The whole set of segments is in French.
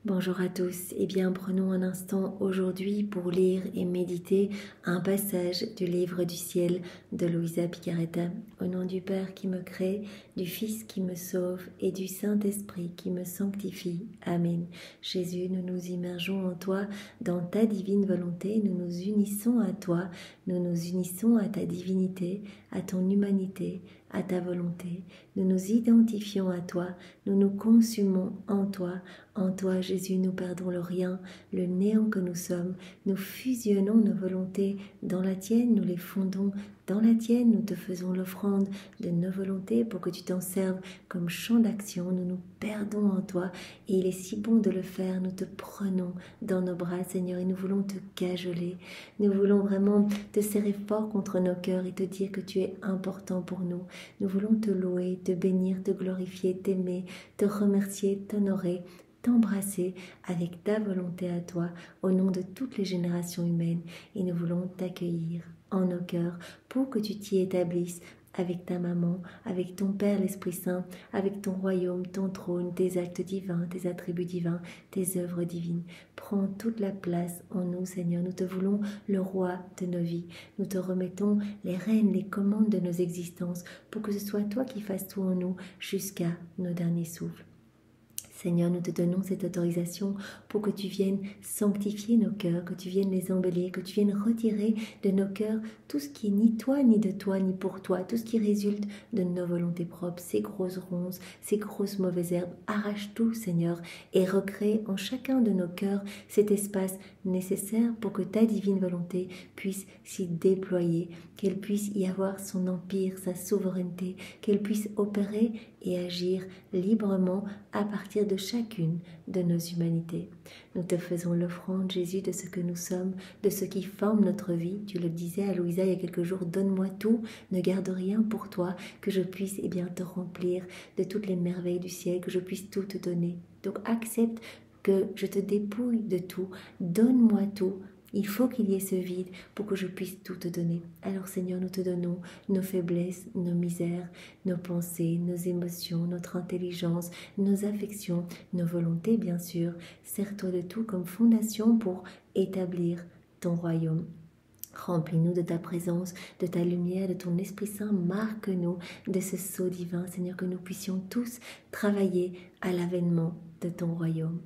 Bonjour à tous, prenons un instant aujourd'hui pour lire et méditer un passage du livre du ciel de Luisa Picaretta. Au nom du Père qui me crée, du Fils qui me sauve et du Saint-Esprit qui me sanctifie. Amen. Jésus, nous nous immergeons en toi, dans ta divine volonté, nous nous unissons à toi, nous nous unissons à ta divinité, à ton humanité, à ta volonté. Nous nous identifions à toi, nous nous consumons en toi. En toi, Jésus, nous perdons le rien, le néant que nous sommes. Nous fusionnons nos volontés dans la tienne, nous les fondons dans la tienne. Nous te faisons l'offrande de nos volontés pour que tu t'en serves comme champ d'action. Nous nous perdons en toi et il est si bon de le faire. Nous te prenons dans nos bras, Seigneur, et nous voulons te cajoler. Nous voulons vraiment te serrer fort contre nos cœurs et te dire que tu es important pour nous. Nous voulons te louer, te bénir, te glorifier, t'aimer, te remercier, t'honorer, t'embrasser avec ta volonté à toi au nom de toutes les générations humaines, et nous voulons t'accueillir en nos cœurs pour que tu t'y établisses avec ta maman, avec ton Père l'Esprit Saint, avec ton royaume, ton trône, tes actes divins, tes attributs divins, tes œuvres divines. Prends toute la place en nous, Seigneur. Nous te voulons le roi de nos vies. Nous te remettons les rênes, les commandes de nos existences pour que ce soit toi qui fasses tout en nous jusqu'à nos derniers souffles. Seigneur, nous te donnons cette autorisation pour que tu viennes sanctifier nos cœurs, que tu viennes les embellir, que tu viennes retirer de nos cœurs tout ce qui est ni toi, ni de toi, ni pour toi, tout ce qui résulte de nos volontés propres, ces grosses ronces, ces grosses mauvaises herbes. Arrache tout, Seigneur, et recrée en chacun de nos cœurs cet espace nécessaire pour que ta divine volonté puisse s'y déployer, qu'elle puisse y avoir son empire, sa souveraineté, qu'elle puisse opérer et agir librement à partir de chacune de nos humanités. Nous te faisons l'offrande, Jésus, de ce que nous sommes, de ce qui forme notre vie. Tu le disais à Louisa il y a quelques jours, donne-moi tout, ne garde rien pour toi, que je puisse te remplir de toutes les merveilles du ciel, que je puisse tout te donner. Donc accepte que je te dépouille de tout, donne-moi tout. Il faut qu'il y ait ce vide pour que je puisse tout te donner. Alors Seigneur, nous te donnons nos faiblesses, nos misères, nos pensées, nos émotions, notre intelligence, nos affections, nos volontés bien sûr. Sers-toi de tout comme fondation pour établir ton royaume. Remplis-nous de ta présence, de ta lumière, de ton Esprit Saint. Marque-nous de ce sceau divin, Seigneur, que nous puissions tous travailler à l'avènement de ton royaume.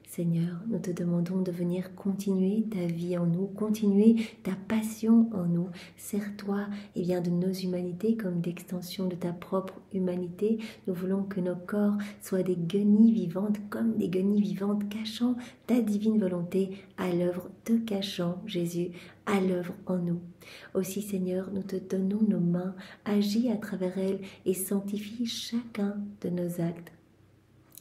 Seigneur, nous te demandons de venir continuer ta vie en nous, continuer ta passion en nous. Sers-toi de nos humanités comme d'extension de ta propre humanité. Nous voulons que nos corps soient des guenilles vivantes, comme des guenilles vivantes cachant ta divine volonté à l'œuvre, te cachant, Jésus, à l'œuvre en nous. Aussi, Seigneur, nous te donnons nos mains, agis à travers elles et sanctifie chacun de nos actes.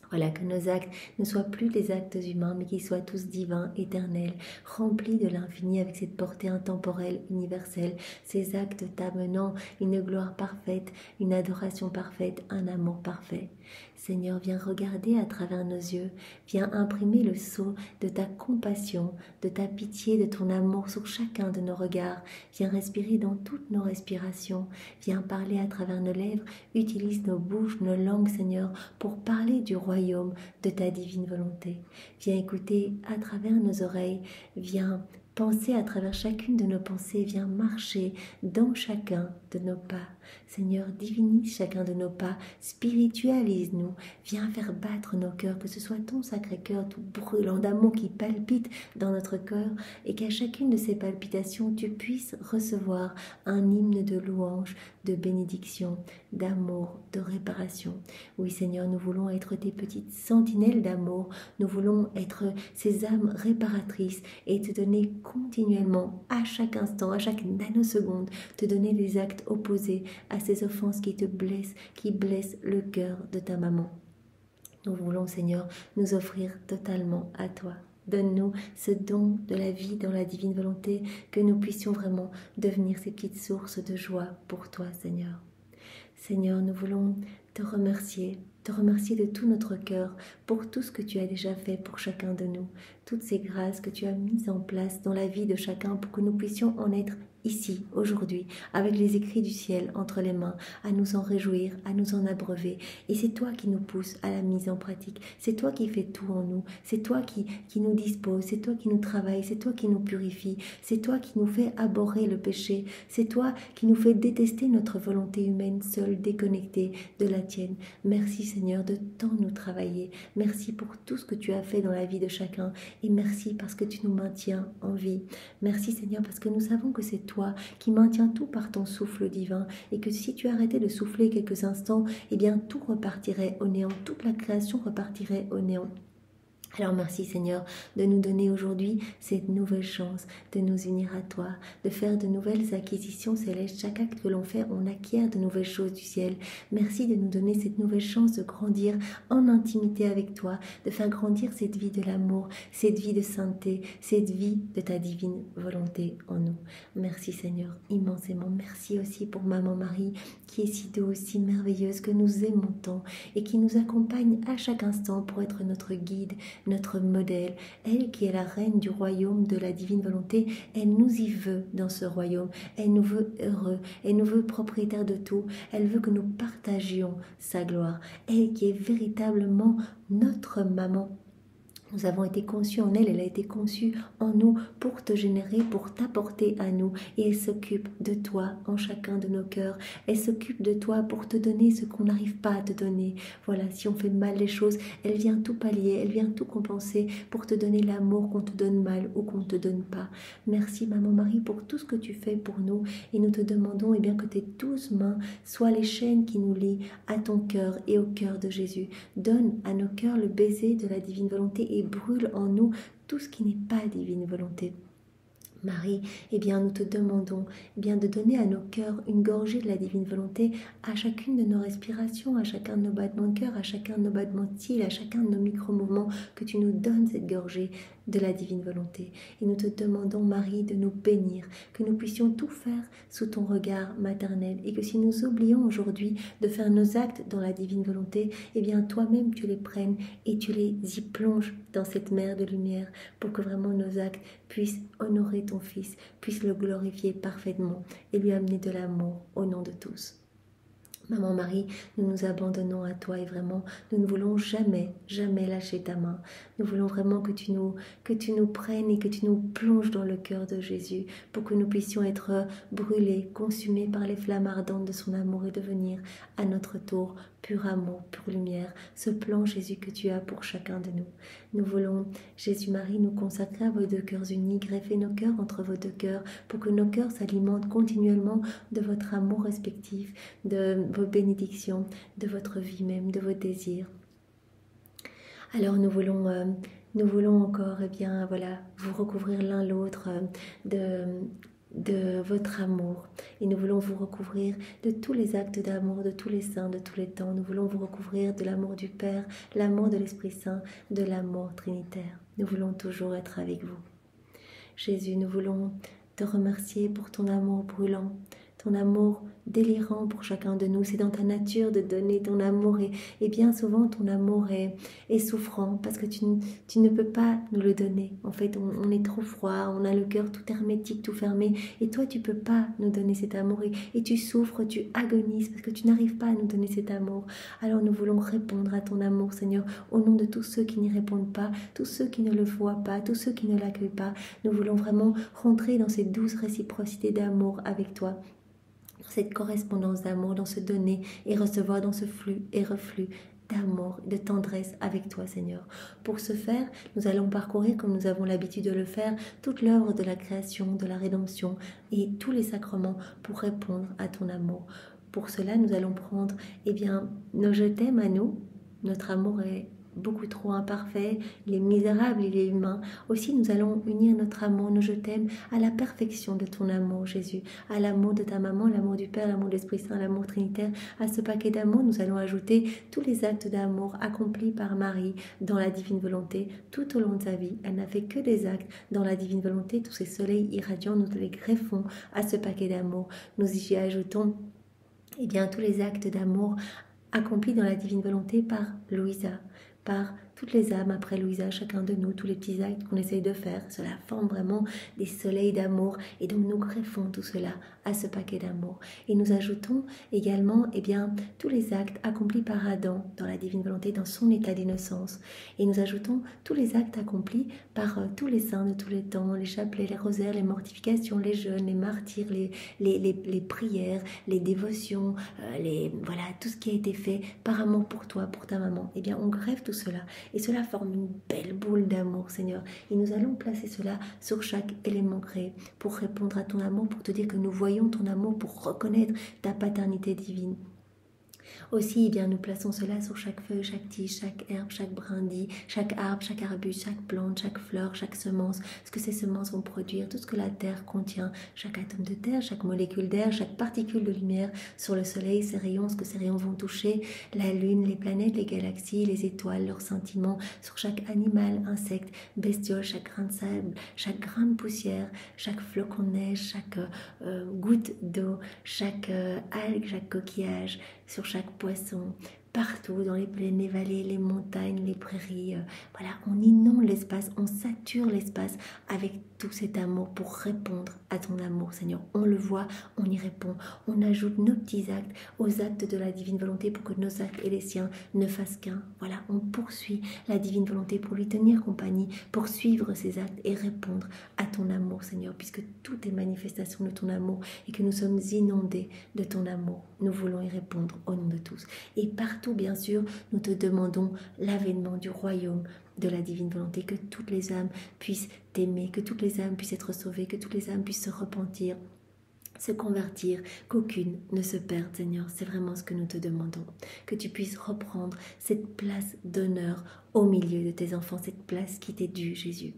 Voilà, que nos actes ne soient plus des actes humains, mais qu'ils soient tous divins, éternels, remplis de l'infini avec cette portée intemporelle, universelle, ces actes t'amenant une gloire parfaite, une adoration parfaite, un amour parfait. Seigneur, viens regarder à travers nos yeux, viens imprimer le sceau de ta compassion, de ta pitié, de ton amour sur chacun de nos regards. Viens respirer dans toutes nos respirations, viens parler à travers nos lèvres, utilise nos bouches, nos langues, Seigneur, pour parler du royaume de ta divine volonté. Viens écouter à travers nos oreilles, viens penser à travers chacune de nos pensées, viens marcher dans chacun de nos pas. Seigneur, divinise chacun de nos pas, spiritualise-nous, viens faire battre nos cœurs, que ce soit ton sacré cœur tout brûlant d'amour qui palpite dans notre cœur, et qu'à chacune de ces palpitations, tu puisses recevoir un hymne de louange, de bénédiction, d'amour, de réparation. Oui, Seigneur, nous voulons être tes petites sentinelles d'amour, nous voulons être ces âmes réparatrices et te donner continuellement, à chaque instant, à chaque nanoseconde, te donner des actes opposés à ces offenses qui te blessent, qui blessent le cœur de ta maman. Nous voulons, Seigneur, nous offrir totalement à toi. Donne-nous ce don de la vie dans la divine volonté, que nous puissions vraiment devenir ces petites sources de joie pour toi, Seigneur. Seigneur, nous voulons te remercier de tout notre cœur pour tout ce que tu as déjà fait pour chacun de nous, toutes ces grâces que tu as mises en place dans la vie de chacun pour que nous puissions en être ici, aujourd'hui, avec les écrits du ciel entre les mains, à nous en réjouir, à nous en abreuver. Et c'est toi qui nous pousse à la mise en pratique. C'est toi qui fais tout en nous. C'est toi qui nous dispose. C'est toi qui nous travaille. C'est toi qui nous purifie. C'est toi qui nous fait abhorrer le péché. C'est toi qui nous fait détester notre volonté humaine seule, déconnectée de la tienne. Merci Seigneur de tant nous travailler. Merci pour tout ce que tu as fait dans la vie de chacun. Et merci parce que tu nous maintiens en vie. Merci Seigneur parce que nous savons que c'est toi qui maintiens tout par ton souffle divin et que si tu arrêtais de souffler quelques instants, eh bien tout repartirait au néant, toute la création repartirait au néant. Alors merci Seigneur de nous donner aujourd'hui cette nouvelle chance de nous unir à toi, de faire de nouvelles acquisitions célestes. Chaque acte que l'on fait, on acquiert de nouvelles choses du ciel. Merci de nous donner cette nouvelle chance de grandir en intimité avec toi, de faire grandir cette vie de l'amour, cette vie de sainteté, cette vie de ta divine volonté en nous. Merci Seigneur, immensément. Merci aussi pour Maman Marie qui est si douce, si merveilleuse, que nous aimons tant et qui nous accompagne à chaque instant pour être notre guide, notre modèle. Elle qui est la reine du royaume de la divine volonté, elle nous y veut dans ce royaume. Elle nous veut heureux, elle nous veut propriétaires de tout. Elle veut que nous partagions sa gloire. Elle qui est véritablement notre maman. Nous avons été conçus en elle, elle a été conçue en nous pour te générer, pour t'apporter à nous. Et elle s'occupe de toi en chacun de nos cœurs. Elle s'occupe de toi pour te donner ce qu'on n'arrive pas à te donner. Voilà, si on fait mal les choses, elle vient tout pallier, elle vient tout compenser pour te donner l'amour qu'on te donne mal ou qu'on ne te donne pas. Merci Maman Marie pour tout ce que tu fais pour nous. Et nous te demandons bien que tes 12 mains soient les chaînes qui nous lient à ton cœur et au cœur de Jésus. Donne à nos cœurs le baiser de la divine volonté et brûle en nous tout ce qui n'est pas divine volonté. Marie, nous te demandons de donner à nos cœurs une gorgée de la divine volonté à chacune de nos respirations, à chacun de nos battements de cœur, à chacun de nos battements de cils, à chacun de nos micro-mouvements, que tu nous donnes cette gorgée de la divine volonté. Et nous te demandons, Marie, de nous bénir, que nous puissions tout faire sous ton regard maternel et que si nous oublions aujourd'hui de faire nos actes dans la divine volonté, toi-même tu les prennes et tu les y plonges dans cette mer de lumière pour que vraiment nos actes puissent honorer ton Fils, puissent le glorifier parfaitement et lui amener de l'amour au nom de tous. Maman Marie, nous nous abandonnons à toi et vraiment, nous ne voulons jamais, jamais lâcher ta main. Nous voulons vraiment que tu nous prennes et que tu nous plonges dans le cœur de Jésus pour que nous puissions être brûlés, consumés par les flammes ardentes de son amour et devenir à notre tour pur amour, pure lumière, ce plan Jésus que tu as pour chacun de nous. Nous voulons, Jésus-Marie, nous consacrer à vos deux cœurs unis, greffer nos cœurs entre vos deux cœurs pour que nos cœurs s'alimentent continuellement de votre amour respectif, de vos bénédictions, de votre vie même, de vos désirs. Alors nous voulons encore vous recouvrir l'un l'autre de votre amour et nous voulons vous recouvrir de tous les actes d'amour, de tous les saints, de tous les temps. Nous voulons vous recouvrir de l'amour du Père, l'amour de l'Esprit Saint, de l'amour trinitaire. Nous voulons toujours être avec vous. Jésus, nous voulons te remercier pour ton amour brûlant, ton amour délirant pour chacun de nous. C'est dans ta nature de donner ton amour et bien souvent ton amour est souffrant parce que tu ne peux pas nous le donner. En fait, on est trop froid, on a le cœur tout hermétique, tout fermé et toi tu peux pas nous donner cet amour et tu souffres, tu agonises parce que tu n'arrives pas à nous donner cet amour. Alors nous voulons répondre à ton amour, Seigneur, au nom de tous ceux qui n'y répondent pas, tous ceux qui ne le voient pas, tous ceux qui ne l'accueillent pas. Nous voulons vraiment rentrer dans cette douce réciprocité d'amour avec toi, cette correspondance d'amour, dans ce donner et recevoir, dans ce flux et reflux d'amour, de tendresse avec toi, Seigneur. Pour ce faire, nous allons parcourir, comme nous avons l'habitude de le faire, toute l'œuvre de la création, de la rédemption et tous les sacrements pour répondre à ton amour. Pour cela, nous allons prendre nos je t'aime à nous. Notre amour est beaucoup trop imparfait, il est misérable, il est humain. Aussi, nous allons unir notre amour, nos je t'aime, à la perfection de ton amour, Jésus, à l'amour de ta maman, l'amour du Père, l'amour de l'Esprit Saint, l'amour trinitaire. À ce paquet d'amour, nous allons ajouter tous les actes d'amour accomplis par Marie dans la divine volonté tout au long de sa vie. Elle n'a fait que des actes dans la divine volonté. Tous ces soleils irradiants, nous les greffons à ce paquet d'amour. Nous y ajoutons tous les actes d'amour accomplis dans la divine volonté par Louisa, par toutes les âmes après Louisa, chacun de nous, tous les petits actes qu'on essaye de faire. Cela forme vraiment des soleils d'amour. Et donc nous greffons tout cela à ce paquet d'amour. Et nous ajoutons également tous les actes accomplis par Adam dans la divine volonté, dans son état d'innocence. Et nous ajoutons tous les actes accomplis par tous les saints de tous les temps, les chapelets, les rosaires, les mortifications, les jeûnes, les martyrs, les prières, les dévotions, voilà, tout ce qui a été fait par amour pour toi, pour ta maman. Eh bien, on greffe tout cela et cela forme une belle boule d'amour, Seigneur. Et nous allons placer cela sur chaque élément créé pour répondre à ton amour, pour te dire que nous voyons ton amour, pour reconnaître ta paternité divine. Aussi, nous plaçons cela sur chaque feuille, chaque tige, chaque herbe, chaque brindille, chaque arbre, chaque arbuste, chaque plante, chaque fleur, chaque semence, ce que ces semences vont produire, tout ce que la terre contient, chaque atome de terre, chaque molécule d'air, chaque particule de lumière sur le soleil, ses rayons, ce que ces rayons vont toucher, la lune, les planètes, les galaxies, les étoiles, leurs sentiments, sur chaque animal, insecte, bestiole, chaque grain de sable, chaque grain de poussière, chaque flocon de neige, chaque goutte d'eau, chaque algue, chaque coquillage, sur chaque poisson, partout dans les plaines, les vallées, les montagnes, les prairies. Voilà, on inonde l'espace, on sature l'espace avec tout cet amour pour répondre à ton amour, Seigneur. On le voit, on y répond. On ajoute nos petits actes aux actes de la divine volonté pour que nos actes et les siens ne fassent qu'un. Voilà, on poursuit la divine volonté pour lui tenir compagnie, pour suivre ses actes et répondre à ton amour, Seigneur, puisque tout est manifestation de ton amour et que nous sommes inondés de ton amour. Nous voulons y répondre au nom de tous. Et partout, bien sûr, nous te demandons l'avènement du royaume de la divine volonté, que toutes les âmes puissent t'aimer, que toutes les âmes puissent être sauvées, que toutes les âmes puissent se repentir, se convertir, qu'aucune ne se perde, Seigneur. C'est vraiment ce que nous te demandons, que tu puisses reprendre cette place d'honneur au milieu de tes enfants, cette place qui t'est due, Jésus.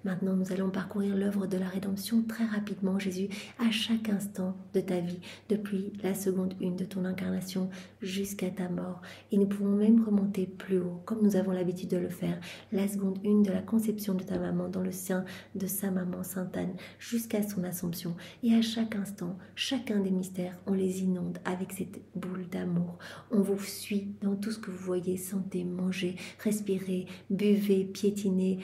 Maintenant, nous allons parcourir l'œuvre de la rédemption très rapidement, Jésus, à chaque instant de ta vie, depuis la seconde 1 de ton incarnation jusqu'à ta mort. Et nous pouvons même remonter plus haut, comme nous avons l'habitude de le faire, la seconde 1 de la conception de ta maman dans le sein de sa maman Sainte Anne, jusqu'à son assomption. Et à chaque instant, chacun des mystères, on les inonde avec cette boule d'amour. On vous suit dans tout ce que vous voyez, sentez, mangez, respirez, buvez, piétinez,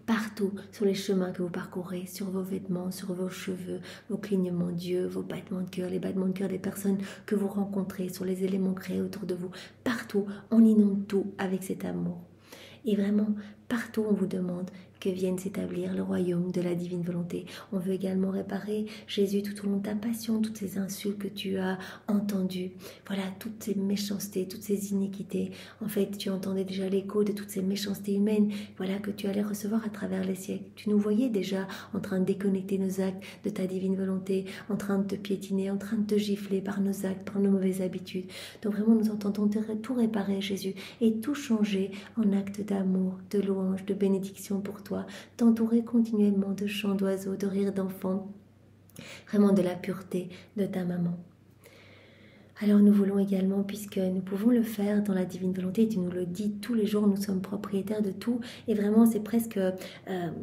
partout sur les chemins que vous parcourez, sur vos vêtements, sur vos cheveux, vos clignements d'yeux, vos battements de cœur, les battements de cœur des personnes que vous rencontrez, sur les éléments créés autour de vous. Partout, on inonde tout avec cet amour. Et vraiment, partout on vous demande que vienne s'établir le royaume de la divine volonté. On veut également réparer, Jésus, tout au long de ta passion, toutes ces insultes que tu as entendues. Voilà, toutes ces méchancetés, toutes ces iniquités. En fait, tu entendais déjà l'écho de toutes ces méchancetés humaines, voilà, que tu allais recevoir à travers les siècles. Tu nous voyais déjà en train de déconnecter nos actes de ta divine volonté, en train de te piétiner, en train de te gifler par nos actes, par nos mauvaises habitudes. Donc vraiment, nous entendons tout réparer, Jésus, et tout changer en actes d'amour, de louange, de bénédiction pour toi. T'entourer continuellement de chants d'oiseaux, de rires d'enfants, vraiment de la pureté de ta maman. Alors nous voulons également, puisque nous pouvons le faire dans la divine volonté, tu nous le dis tous les jours, nous sommes propriétaires de tout, et vraiment c'est presque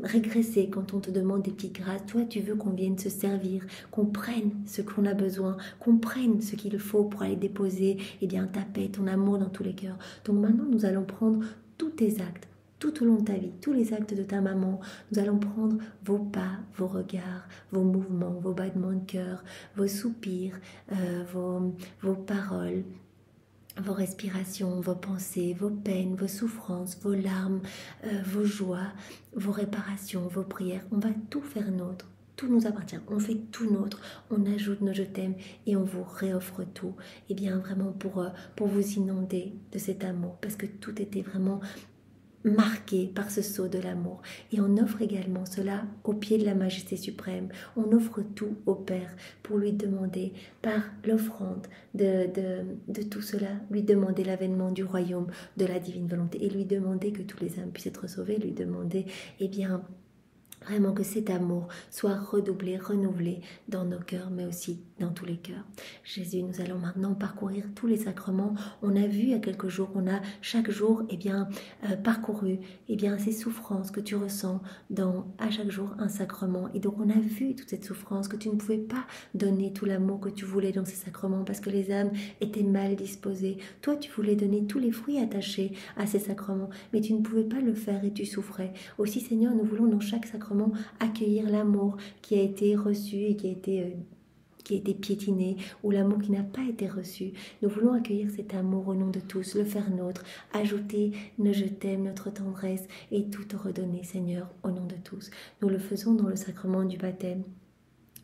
régresser quand on te demande des petites grâces. Toi tu veux qu'on vienne se servir, qu'on prenne ce qu'on a besoin, qu'on prenne ce qu'il faut pour aller déposer ta paix, ton amour dans tous les cœurs. Donc maintenant nous allons prendre tous tes actes, tout au long de ta vie, tous les actes de ta maman. Nous allons prendre vos pas, vos regards, vos mouvements, vos battements de cœur, vos soupirs, vos paroles, vos respirations, vos pensées, vos peines, vos souffrances, vos larmes, vos joies, vos réparations, vos prières. On va tout faire nôtre. Tout nous appartient, on fait tout nôtre, on ajoute nos je t'aime et on vous réoffre tout. Et bien vraiment pour vous inonder de cet amour, parce que tout était vraiment marqué par ce sceau de l'amour. Et on offre également cela au pied de la majesté suprême. On offre tout au Père pour lui demander, par l'offrande de tout cela, lui demander l'avènement du royaume de la divine volonté et lui demander que tous les âmes puissent être sauvés, lui demander, Vraiment que cet amour soit redoublé, renouvelé dans nos cœurs, mais aussi dans tous les cœurs. Jésus, nous allons maintenant parcourir tous les sacrements. On a vu il y a quelques jours, on a chaque jour parcouru ces souffrances que tu ressens dans à chaque jour un sacrement. Et donc on a vu toute cette souffrance, que tu ne pouvais pas donner tout l'amour que tu voulais dans ces sacrements parce que les âmes étaient mal disposées. Toi, tu voulais donner tous les fruits attachés à ces sacrements, mais tu ne pouvais pas le faire et tu souffrais. Aussi, Seigneur, nous voulons dans chaque sacrement accueillir l'amour qui a été reçu et qui a été piétiné, ou l'amour qui n'a pas été reçu. Nous voulons accueillir cet amour au nom de tous, le faire nôtre, ajouter nos je t'aime, notre tendresse et tout te redonner, Seigneur, au nom de tous. Nous le faisons dans le sacrement du baptême,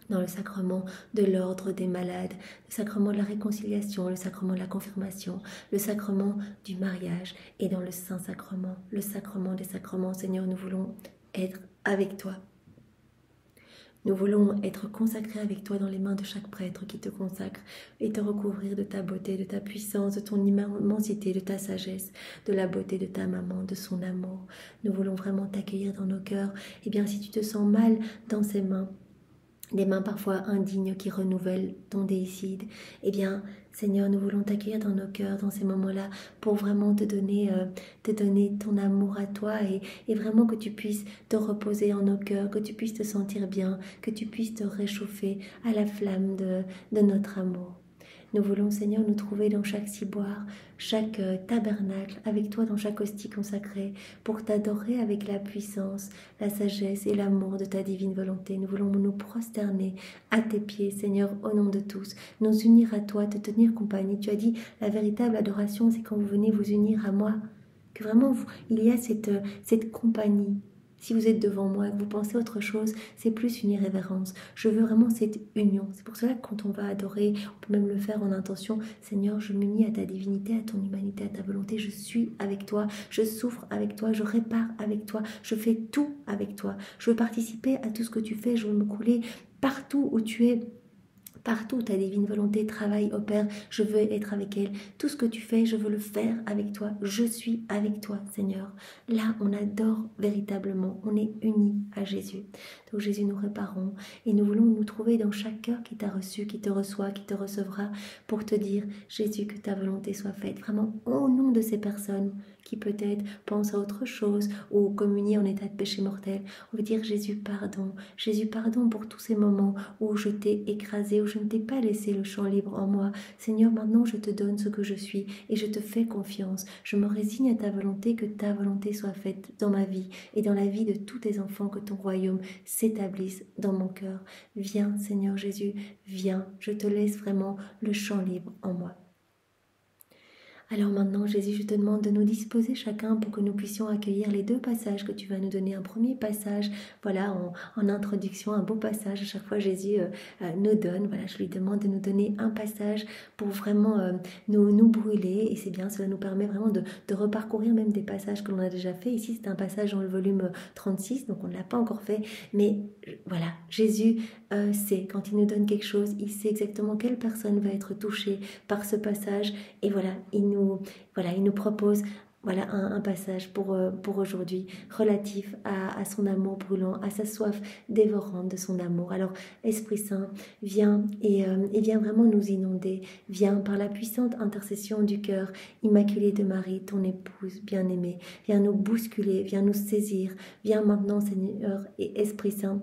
dans le sacrement de l'ordre des malades, le sacrement de la réconciliation, le sacrement de la confirmation, le sacrement du mariage et dans le Saint-Sacrement, le sacrement des sacrements. Seigneur, nous voulons être avec toi. Nous voulons être consacrés avec toi dans les mains de chaque prêtre qui te consacre et te recouvrir de ta beauté, de ta puissance, de ton immensité, de ta sagesse, de la beauté de ta maman, de son amour. Nous voulons vraiment t'accueillir dans nos cœurs. Eh bien, si tu te sens mal dans ces mains, des mains parfois indignes qui renouvellent ton déicide, eh bien, Seigneur, nous voulons t'accueillir dans nos cœurs, dans ces moments-là, pour vraiment te donner ton amour à toi et vraiment que tu puisses te reposer en nos cœurs, que tu puisses te sentir bien, que tu puisses te réchauffer à la flamme de notre amour. Nous voulons, Seigneur, nous trouver dans chaque ciboire, chaque tabernacle, avec toi dans chaque hostie consacrée, pour t'adorer avec la puissance, la sagesse et l'amour de ta divine volonté. Nous voulons nous prosterner à tes pieds, Seigneur, au nom de tous, nous unir à toi, te tenir compagnie. Tu as dit, la véritable adoration, c'est quand vous venez vous unir à moi, que vraiment il y a cette compagnie. Si vous êtes devant moi et que vous pensez autre chose, c'est plus une irrévérence. Je veux vraiment cette union. C'est pour cela que quand on va adorer, on peut même le faire en intention. Seigneur, je m'unis à ta divinité, à ton humanité, à ta volonté. Je suis avec toi, je souffre avec toi, je répare avec toi, je fais tout avec toi. Je veux participer à tout ce que tu fais, je veux me couler partout où tu es. Partout ta divine volonté travaille, opère, je veux être avec elle. Tout ce que tu fais, je veux le faire avec toi. Je suis avec toi, Seigneur. Là, on adore véritablement. On est unis à Jésus. Donc Jésus, nous réparons et nous voulons nous trouver dans chaque cœur qui t'a reçu, qui te reçoit, qui te recevra pour te dire, Jésus, que ta volonté soit faite. Vraiment, au nom de ces personnes qui peut-être pensent à autre chose ou communient en état de péché mortel, on veut dire, Jésus, pardon pour tous ces moments où je t'ai écrasé, où je ne t'ai pas laissé le champ libre en moi. Seigneur, maintenant je te donne ce que je suis et je te fais confiance. Je me résigne à ta volonté, que ta volonté soit faite dans ma vie et dans la vie de tous tes enfants, que ton royaume s'établisse dans mon cœur. Viens, Seigneur Jésus, viens, je te laisse vraiment le champ libre en moi. Alors maintenant, Jésus, je te demande de nous disposer chacun pour que nous puissions accueillir les deux passages que tu vas nous donner. Un premier passage, voilà, en introduction, un beau passage. À chaque fois, Jésus nous donne, voilà, je lui demande de nous donner un passage pour vraiment nous brûler. Et c'est bien, cela nous permet vraiment de reparcourir même des passages que l'on a déjà fait. Ici, c'est un passage dans le volume 36, donc on ne l'a pas encore fait. Mais voilà, Jésus sait, quand il nous donne quelque chose, il sait exactement quelle personne va être touchée par ce passage. Et voilà, il nous propose un passage pour aujourd'hui relatif à son amour brûlant, à sa soif dévorante de son amour. Alors, Esprit Saint, viens et viens vraiment nous inonder. Viens par la puissante intercession du cœur immaculé de Marie, ton épouse bien-aimée. Viens nous bousculer, viens nous saisir. Viens maintenant, Seigneur et Esprit Saint,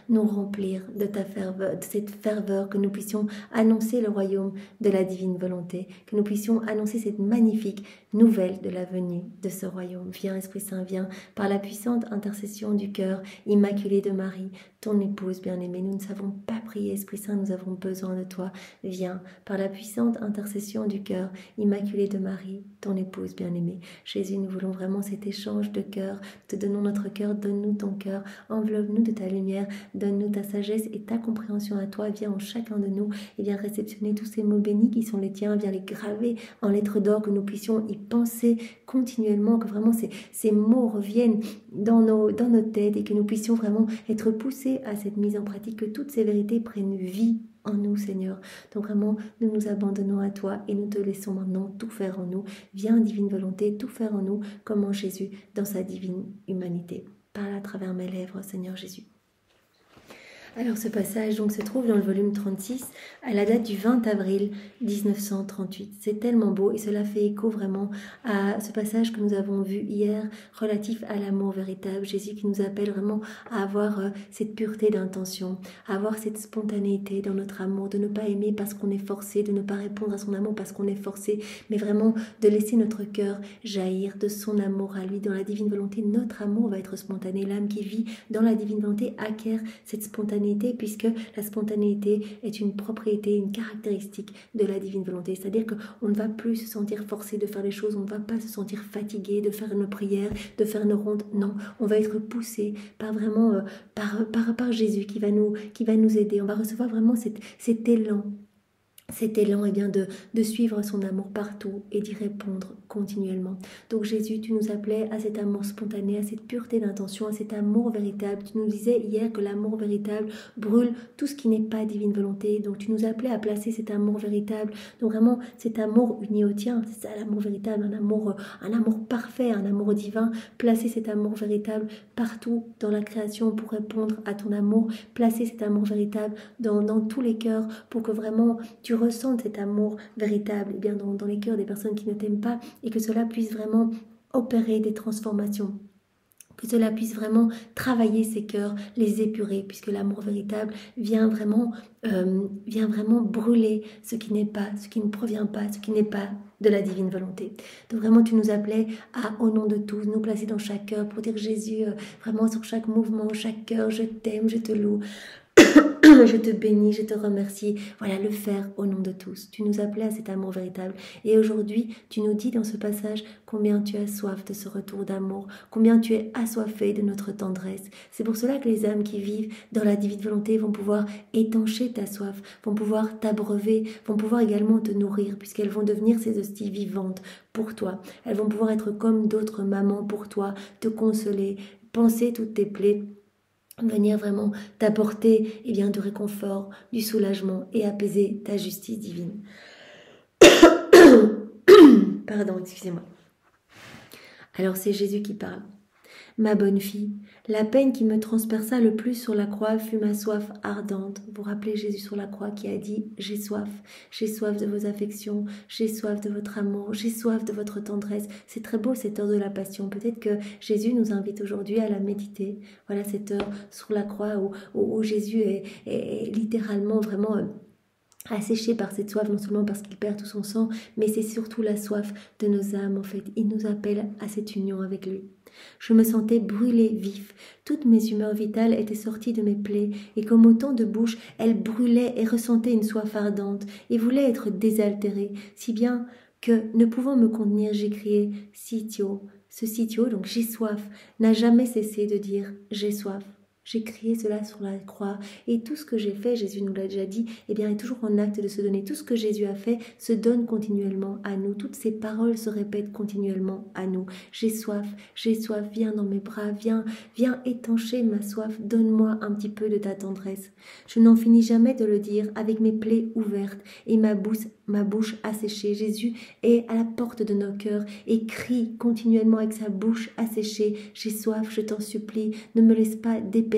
nous remplir de ta ferveur, de cette ferveur, que nous puissions annoncer le royaume de la divine volonté, que nous puissions annoncer cette magnifique nouvelle de la venue de ce royaume. Viens, Esprit Saint, viens, par la puissante intercession du cœur immaculé de Marie, ton épouse bien-aimée. Nous ne savons pas prier, Esprit Saint, nous avons besoin de toi. Viens, par la puissante intercession du cœur immaculé de Marie, ton épouse bien-aimée. Jésus, nous voulons vraiment cet échange de cœur. Te donnons notre cœur, donne-nous ton cœur, enveloppe-nous de ta lumière, donne-nous ta sagesse et ta compréhension à toi. Viens en chacun de nous et viens réceptionner tous ces mots bénis qui sont les tiens. Viens les graver en lettres d'or, que nous puissions y penser continuellement, que vraiment ces mots reviennent dans nos têtes et que nous puissions vraiment être poussés à cette mise en pratique, que toutes ces vérités prennent vie en nous, Seigneur. Donc vraiment, nous nous abandonnons à toi et nous te laissons maintenant tout faire en nous. Viens, divine volonté, tout faire en nous, comme en Jésus, dans sa divine humanité. parle à travers mes lèvres, Seigneur Jésus. Alors ce passage donc se trouve dans le volume 36 à la date du 20 avril 1938. C'est tellement beau et cela fait écho vraiment à ce passage que nous avons vu hier relatif à l'amour véritable. Jésus qui nous appelle vraiment à avoir cette pureté d'intention, à avoir cette spontanéité dans notre amour, de ne pas aimer parce qu'on est forcé, de ne pas répondre à son amour parce qu'on est forcé, mais vraiment de laisser notre cœur jaillir de son amour à lui. Dans la divine volonté, notre amour va être spontané. L'âme qui vit dans la divine volonté acquiert cette spontanéité, puisque la spontanéité est une propriété, une caractéristique de la divine volonté. C'est-à-dire qu'on ne va plus se sentir forcé de faire les choses, on ne va pas se sentir fatigué de faire nos prières, de faire nos rondes. Non, on va être poussé par vraiment par Jésus qui va nous aider. On va recevoir vraiment cet élan. Cet élan est bien de suivre son amour partout et d'y répondre continuellement. Donc Jésus, tu nous appelais à cet amour spontané, à cette pureté d'intention, à cet amour véritable. Tu nous disais hier que l'amour véritable brûle tout ce qui n'est pas divine volonté. Donc tu nous appelais à placer cet amour véritable, donc vraiment cet amour uni au tien, c'est ça l'amour véritable, un amour parfait, un amour divin. Placer cet amour véritable partout dans la création pour répondre à ton amour. Placer cet amour véritable dans tous les cœurs pour que vraiment tu ressentes cet amour véritable eh bien dans les cœurs des personnes qui ne t'aiment pas et que cela puisse vraiment opérer des transformations. Que cela puisse vraiment travailler ces cœurs, les épurer, puisque l'amour véritable vient vraiment brûler ce qui n'est pas, ce qui ne provient pas, ce qui n'est pas de la divine volonté. Donc vraiment, tu nous appelais à, au nom de tous, nous placer dans chaque cœur pour dire Jésus, vraiment sur chaque mouvement, chaque cœur, je t'aime, je te loue. Je te bénis, je te remercie. Voilà, le faire au nom de tous. Tu nous appelais à cet amour véritable. Et aujourd'hui, tu nous dis dans ce passage combien tu as soif de ce retour d'amour, combien tu es assoiffé de notre tendresse. C'est pour cela que les âmes qui vivent dans la divine volonté vont pouvoir étancher ta soif, vont pouvoir t'abreuver, vont pouvoir également te nourrir, puisqu'elles vont devenir ces hosties vivantes pour toi. Elles vont pouvoir être comme d'autres mamans pour toi, te consoler, panser toutes tes plaies, venir vraiment t'apporter du réconfort, du soulagement et apaiser ta justice divine. Pardon, excusez-moi. Alors c'est Jésus qui parle. Ma bonne fille, la peine qui me transperça le plus sur la croix fut ma soif ardente. Vous vous rappelez Jésus sur la croix qui a dit « J'ai soif de vos affections, j'ai soif de votre amour, j'ai soif de votre tendresse ». C'est très beau cette heure de la passion. Peut-être que Jésus nous invite aujourd'hui à la méditer. Voilà cette heure sur la croix où Jésus est littéralement vraiment asséché par cette soif, non seulement parce qu'il perd tout son sang, mais c'est surtout la soif de nos âmes en fait. Il nous appelle à cette union avec lui. Je me sentais brûlée vif. Toutes mes humeurs vitales étaient sorties de mes plaies, et comme autant de bouches, elles brûlaient et ressentaient une soif ardente, et voulaient être désaltérées, si bien que, ne pouvant me contenir, j'écriai « Sitio ». Ce Sitio, donc j'ai soif, n'a jamais cessé de dire « j'ai soif ». J'ai crié cela sur la croix et tout ce que j'ai fait, Jésus nous l'a déjà dit, est toujours en acte de se donner. Tout ce que Jésus a fait se donne continuellement à nous. Toutes ces paroles se répètent continuellement à nous. J'ai soif, viens dans mes bras, viens étancher ma soif, donne-moi un petit peu de ta tendresse. Je n'en finis jamais de le dire avec mes plaies ouvertes et ma bouche asséchée. Jésus est à la porte de nos cœurs et crie continuellement avec sa bouche asséchée. J'ai soif, je t'en supplie, ne me laisse pas dépérir.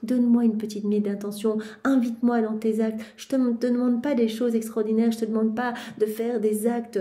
Donne-moi une petite miette d'intention, invite-moi dans tes actes. Je te demande pas des choses extraordinaires, je te demande pas de faire des actes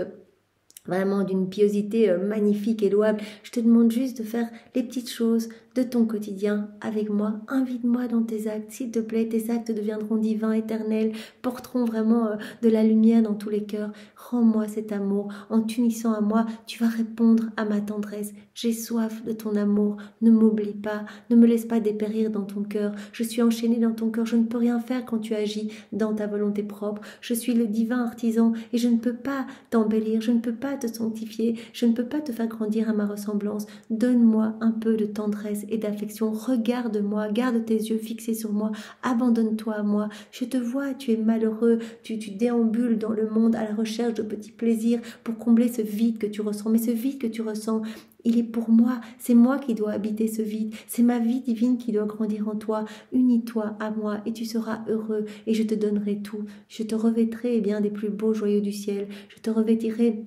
vraiment d'une piosité magnifique et louable. Je te demande juste de faire les petites choses de ton quotidien avec moi. Invite-moi dans tes actes, s'il te plaît. Tes actes deviendront divins, éternels, porteront vraiment de la lumière dans tous les cœurs. Rends-moi cet amour. En t'unissant à moi, tu vas répondre à ma tendresse. J'ai soif de ton amour. Ne m'oublie pas. Ne me laisse pas dépérir dans ton cœur. Je suis enchaînée dans ton cœur. Je ne peux rien faire quand tu agis dans ta volonté propre. Je suis le divin artisan et je ne peux pas t'embellir. Je ne peux pas te sanctifier. Je ne peux pas te faire grandir à ma ressemblance. Donne-moi un peu de tendresse et d'affection. Regarde-moi, garde tes yeux fixés sur moi, abandonne-toi à moi. Je te vois, tu es malheureux, tu déambules dans le monde à la recherche de petits plaisirs pour combler ce vide que tu ressens. Mais ce vide que tu ressens, il est pour moi, c'est moi qui dois habiter ce vide, c'est ma vie divine qui doit grandir en toi. Unis-toi à moi et tu seras heureux et je te donnerai tout. Je te revêtrai des plus beaux joyaux du ciel, je te revêtirai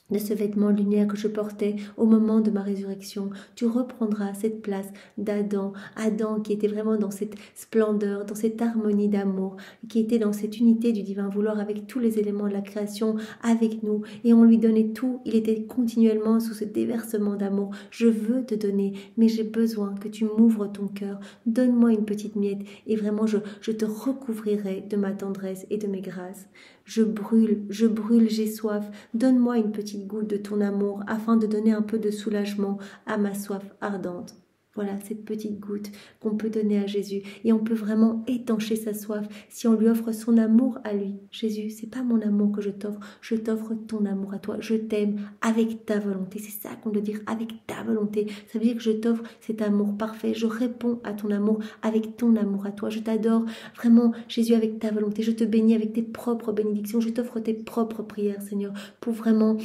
de ce vêtement de lumière que je portais au moment de ma résurrection. Tu reprendras cette place d'Adam, Adam qui était vraiment dans cette splendeur, dans cette harmonie d'amour, qui était dans cette unité du divin vouloir avec tous les éléments de la création avec nous, et on lui donnait tout, il était continuellement sous ce déversement d'amour. Je veux te donner, mais j'ai besoin que tu m'ouvres ton cœur, donne-moi une petite miette, et vraiment je te recouvrirai de ma tendresse et de mes grâces. Je brûle, j'ai soif, donne-moi une petite goutte de ton amour afin de donner un peu de soulagement à ma soif ardente. Voilà cette petite goutte qu'on peut donner à Jésus, et on peut vraiment étancher sa soif si on lui offre son amour à lui. Jésus, c'est pas mon amour que je t'offre ton amour à toi. Je t'aime avec ta volonté. C'est ça qu'on doit dire, avec ta volonté. Ça veut dire que je t'offre cet amour parfait. Je réponds à ton amour avec ton amour à toi. Je t'adore vraiment, Jésus, avec ta volonté. Je te bénis avec tes propres bénédictions. Je t'offre tes propres prières, Seigneur, pour vraiment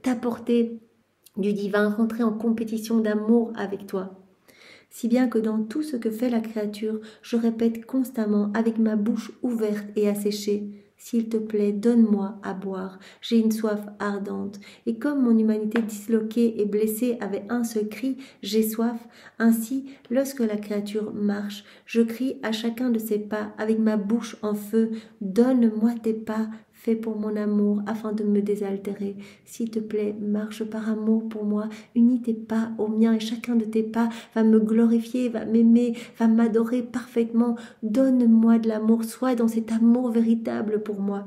t'apporter du divin, rentrer en compétition d'amour avec toi. Si bien que dans tout ce que fait la créature, je répète constamment avec ma bouche ouverte et asséchée, « S'il te plaît, donne-moi à boire, j'ai une soif ardente. » Et comme mon humanité disloquée et blessée avait un seul cri, « J'ai soif », ainsi, lorsque la créature marche, je crie à chacun de ses pas avec ma bouche en feu, « Donne-moi tes pas, fais pour mon amour afin de me désaltérer. S'il te plaît, marche par amour pour moi, unis tes pas aux miens et chacun de tes pas va me glorifier, va m'aimer, va m'adorer parfaitement. Donne-moi de l'amour, sois dans cet amour véritable pour moi.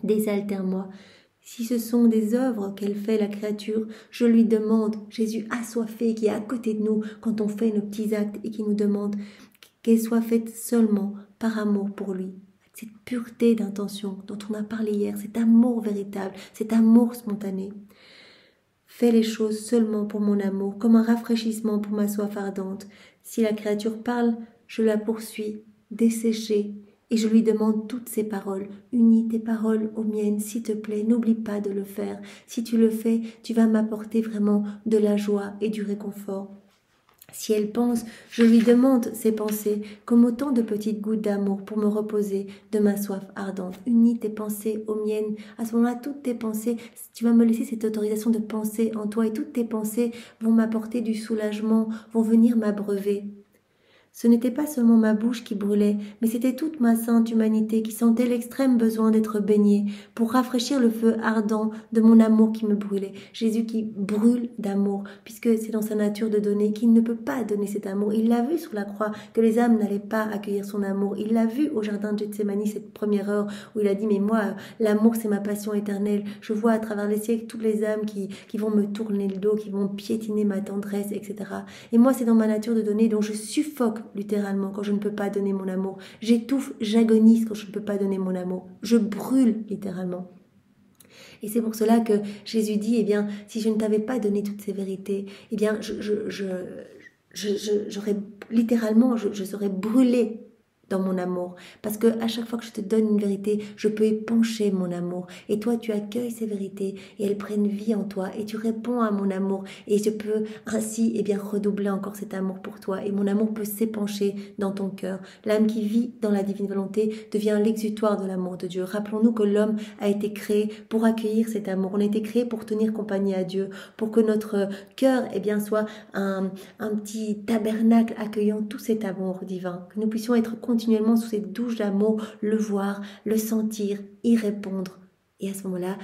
Désaltère-moi. Si ce sont des œuvres qu'elle fait, la créature, je lui demande, Jésus assoiffé qui est à côté de nous quand on fait nos petits actes et qui nous demande qu'elles soient faites seulement par amour pour lui. Cette pureté d'intention dont on a parlé hier, cet amour véritable, cet amour spontané. Fais les choses seulement pour mon amour, comme un rafraîchissement pour ma soif ardente. Si la créature parle, je la poursuis, desséchée, et je lui demande toutes ses paroles. Unis tes paroles aux miennes, s'il te plaît, n'oublie pas de le faire. Si tu le fais, tu vas m'apporter vraiment de la joie et du réconfort. Si elle pense, je lui demande ses pensées, comme autant de petites gouttes d'amour pour me reposer de ma soif ardente. Unis tes pensées aux miennes. À ce moment-là, toutes tes pensées, tu vas me laisser cette autorisation de penser en toi, et toutes tes pensées vont m'apporter du soulagement, vont venir m'abreuver. Ce n'était pas seulement ma bouche qui brûlait, mais c'était toute ma sainte humanité qui sentait l'extrême besoin d'être baignée pour rafraîchir le feu ardent de mon amour qui me brûlait. Jésus qui brûle d'amour, puisque c'est dans sa nature de donner, qu'il ne peut pas donner cet amour. Il l'a vu sur la croix, que les âmes n'allaient pas accueillir son amour. Il l'a vu au jardin de Gethsémani, cette première heure où il a dit « Mais moi, l'amour, c'est ma passion éternelle. Je vois à travers les siècles toutes les âmes qui vont me tourner le dos, qui vont piétiner ma tendresse, etc. Et moi, c'est dans ma nature de donner, donc je suffoque littéralement quand je ne peux pas donner mon amour. J'étouffe, j'agonise quand je ne peux pas donner mon amour. Je brûle littéralement. Et c'est pour cela que Jésus dit, eh bien, si je ne t'avais pas donné toutes ces vérités, eh bien, j'aurais littéralement, je serais brûlée dans mon amour, parce que à chaque fois que je te donne une vérité, je peux épancher mon amour, et toi tu accueilles ces vérités et elles prennent vie en toi, et tu réponds à mon amour, et je peux ainsi bien redoubler encore cet amour pour toi, et mon amour peut s'épancher dans ton cœur. L'âme qui vit dans la divine volonté devient l'exutoire de l'amour de Dieu. Rappelons-nous que l'homme a été créé pour accueillir cet amour, on a été créé pour tenir compagnie à Dieu, pour que notre cœur soit un petit tabernacle accueillant tout cet amour divin, que nous puissions être continuellement sous cette douche d'amour, le voir, le sentir, y répondre. Et à ce moment-là,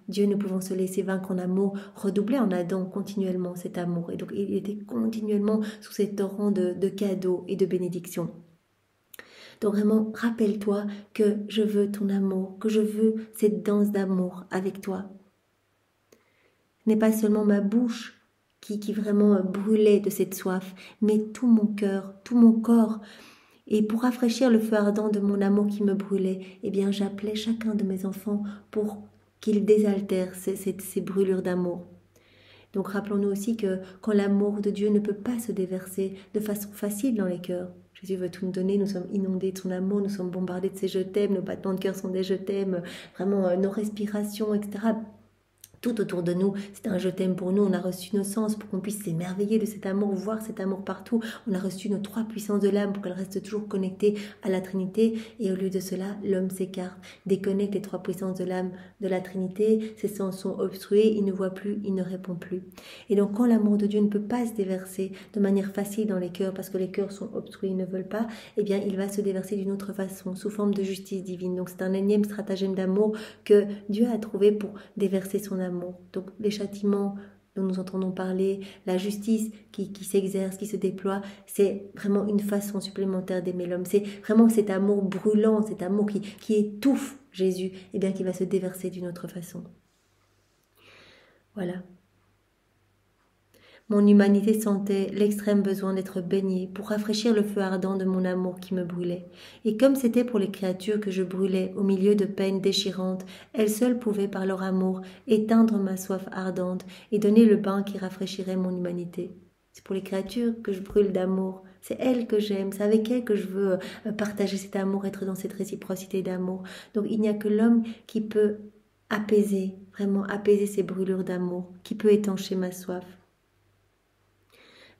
Dieu, nous pouvons se laisser vaincre en amour, redoubler en Adam continuellement cet amour. Et donc, il était continuellement sous ces torrents de cadeaux et de bénédictions. Donc vraiment, rappelle-toi que je veux ton amour, que je veux cette danse d'amour avec toi. Ce n'est pas seulement ma bouche qui vraiment brûlait de cette soif, mais tout mon cœur, tout mon corps. Et pour rafraîchir le feu ardent de mon amour qui me brûlait, j'appelais chacun de mes enfants pour qu'ils désaltèrent ces brûlures d'amour. Donc rappelons-nous aussi que quand l'amour de Dieu ne peut pas se déverser de façon facile dans les cœurs, Jésus veut tout nous donner, nous sommes inondés de son amour, nous sommes bombardés de ses je t'aime, nos battements de cœur sont des je t'aime, vraiment nos respirations, etc. tout autour de nous. C'est un je t'aime pour nous. On a reçu nos sens pour qu'on puisse s'émerveiller de cet amour, voir cet amour partout. On a reçu nos 3 puissances de l'âme pour qu'elles restent toujours connectées à la Trinité. Et au lieu de cela, l'homme s'écarte, déconnecte les 3 puissances de l'âme de la Trinité. Ses sens sont obstrués, il ne voit plus, il ne répond plus. Et donc quand l'amour de Dieu ne peut pas se déverser de manière facile dans les cœurs, parce que les cœurs sont obstrués, ils ne veulent pas, eh bien il va se déverser d'une autre façon, sous forme de justice divine. Donc c'est un énième stratagème d'amour que Dieu a trouvé pour déverser son amour. Donc les châtiments dont nous entendons parler, la justice qui s'exerce, qui se déploie, c'est vraiment une façon supplémentaire d'aimer l'homme. C'est vraiment cet amour brûlant, cet amour qui étouffe Jésus, eh bien qui va se déverser d'une autre façon. Voilà. Mon humanité sentait l'extrême besoin d'être baignée pour rafraîchir le feu ardent de mon amour qui me brûlait. Et comme c'était pour les créatures que je brûlais au milieu de peines déchirantes, elles seules pouvaient par leur amour éteindre ma soif ardente et donner le bain qui rafraîchirait mon humanité. C'est pour les créatures que je brûle d'amour. C'est elles que j'aime, c'est avec elles que je veux partager cet amour, être dans cette réciprocité d'amour. Donc il n'y a que l'homme qui peut apaiser, vraiment apaiser ces brûlures d'amour, qui peut étancher ma soif.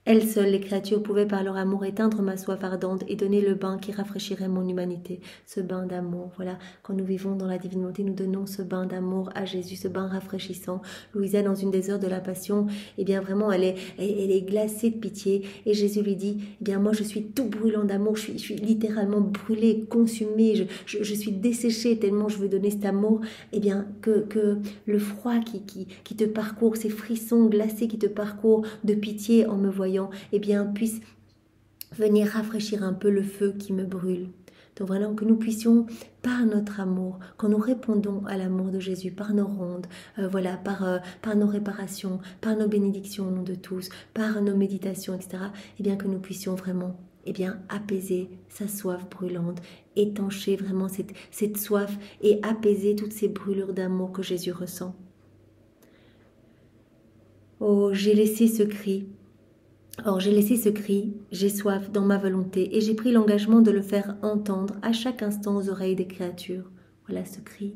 Elles seules, les créatures, pouvaient par leur amour éteindre ma soif ardente et donner le bain qui rafraîchirait mon humanité, ce bain d'amour. Voilà, quand nous vivons dans la divine volonté, nous donnons ce bain d'amour à Jésus, ce bain rafraîchissant. Louisa, dans une des heures de la Passion, eh bien vraiment, elle est glacée de pitié. Et Jésus lui dit, eh bien moi je suis tout brûlant d'amour, je suis littéralement brûlée, consumée, je suis desséchée tellement je veux donner cet amour. Eh bien que le froid qui te parcourt, ces frissons glacés qui te parcourent de pitié en me voyant, eh bien, puisse venir rafraîchir un peu le feu qui me brûle. Donc voilà, que nous puissions, par notre amour, quand nous répondons à l'amour de Jésus, par nos rondes, voilà, par nos réparations, par nos bénédictions au nom de tous, par nos méditations, etc., eh bien, que nous puissions vraiment, eh bien, apaiser sa soif brûlante, étancher vraiment cette soif et apaiser toutes ces brûlures d'amour que Jésus ressent. Oh, j'ai laissé ce cri. Or j'ai laissé ce cri, j'ai soif dans ma volonté, et j'ai pris l'engagement de le faire entendre à chaque instant aux oreilles des créatures. Voilà ce cri,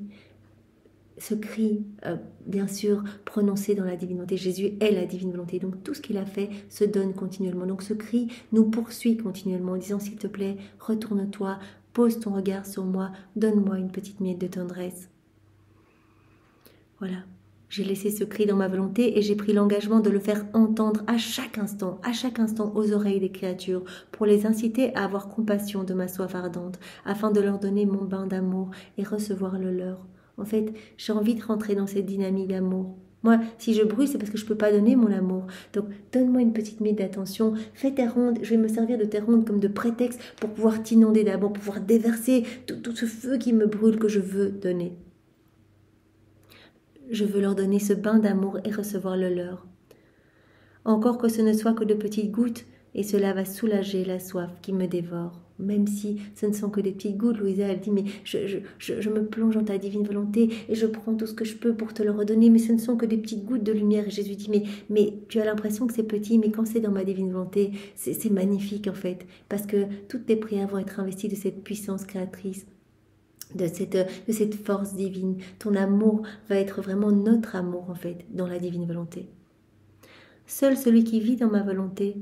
bien sûr, prononcé dans la divine volonté. Jésus est la divine volonté, donc tout ce qu'il a fait se donne continuellement. Donc ce cri nous poursuit continuellement en disant, s'il te plaît, retourne-toi, pose ton regard sur moi, donne-moi une petite miette de tendresse. Voilà. J'ai laissé ce cri dans ma volonté et j'ai pris l'engagement de le faire entendre à chaque instant aux oreilles des créatures, pour les inciter à avoir compassion de ma soif ardente, afin de leur donner mon bain d'amour et recevoir le leur. En fait, j'ai envie de rentrer dans cette dynamique d'amour. Moi, si je brûle, c'est parce que je ne peux pas donner mon amour. Donc, donne-moi une petite minute d'attention, fais tes rondes, je vais me servir de tes rondes comme de prétexte pour pouvoir t'inonder d'amour, pour pouvoir déverser tout ce feu qui me brûle que je veux donner. Je veux leur donner ce bain d'amour et recevoir le leur. Encore que ce ne soit que de petites gouttes, et cela va soulager la soif qui me dévore. Même si ce ne sont que des petites gouttes, Louisa, elle dit, mais je me plonge dans ta divine volonté et je prends tout ce que je peux pour te le redonner, mais ce ne sont que des petites gouttes de lumière. Et Jésus dit, mais tu as l'impression que c'est petit, mais quand c'est dans ma divine volonté, c'est magnifique en fait, parce que toutes tes prières vont être investies de cette puissance créatrice. De cette force divine. Ton amour va être vraiment notre amour en fait dans la divine volonté. Seul celui qui vit dans ma volonté,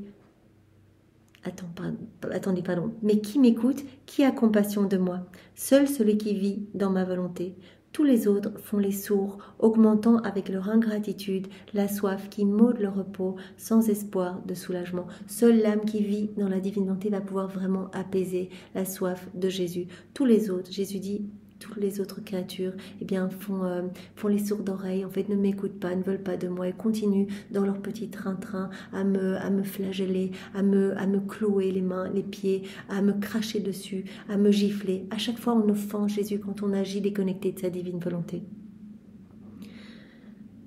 attendez, mais qui m'écoute, qui a compassion de moi, seul celui qui vit dans ma volonté. Tous les autres font les sourds, augmentant avec leur ingratitude la soif qui maude le repos sans espoir de soulagement. Seule l'âme qui vit dans la divine volonté va pouvoir vraiment apaiser la soif de Jésus. Tous les autres, Jésus dit, toutes les autres créatures, eh bien, font les sourdes oreilles, en fait, ne m'écoutent pas, ne veulent pas de moi et continuent dans leur petit train-train à me flageller, à me clouer les mains, les pieds, à me cracher dessus, à me gifler. À chaque fois, on offense Jésus quand on agit déconnecté de sa divine volonté.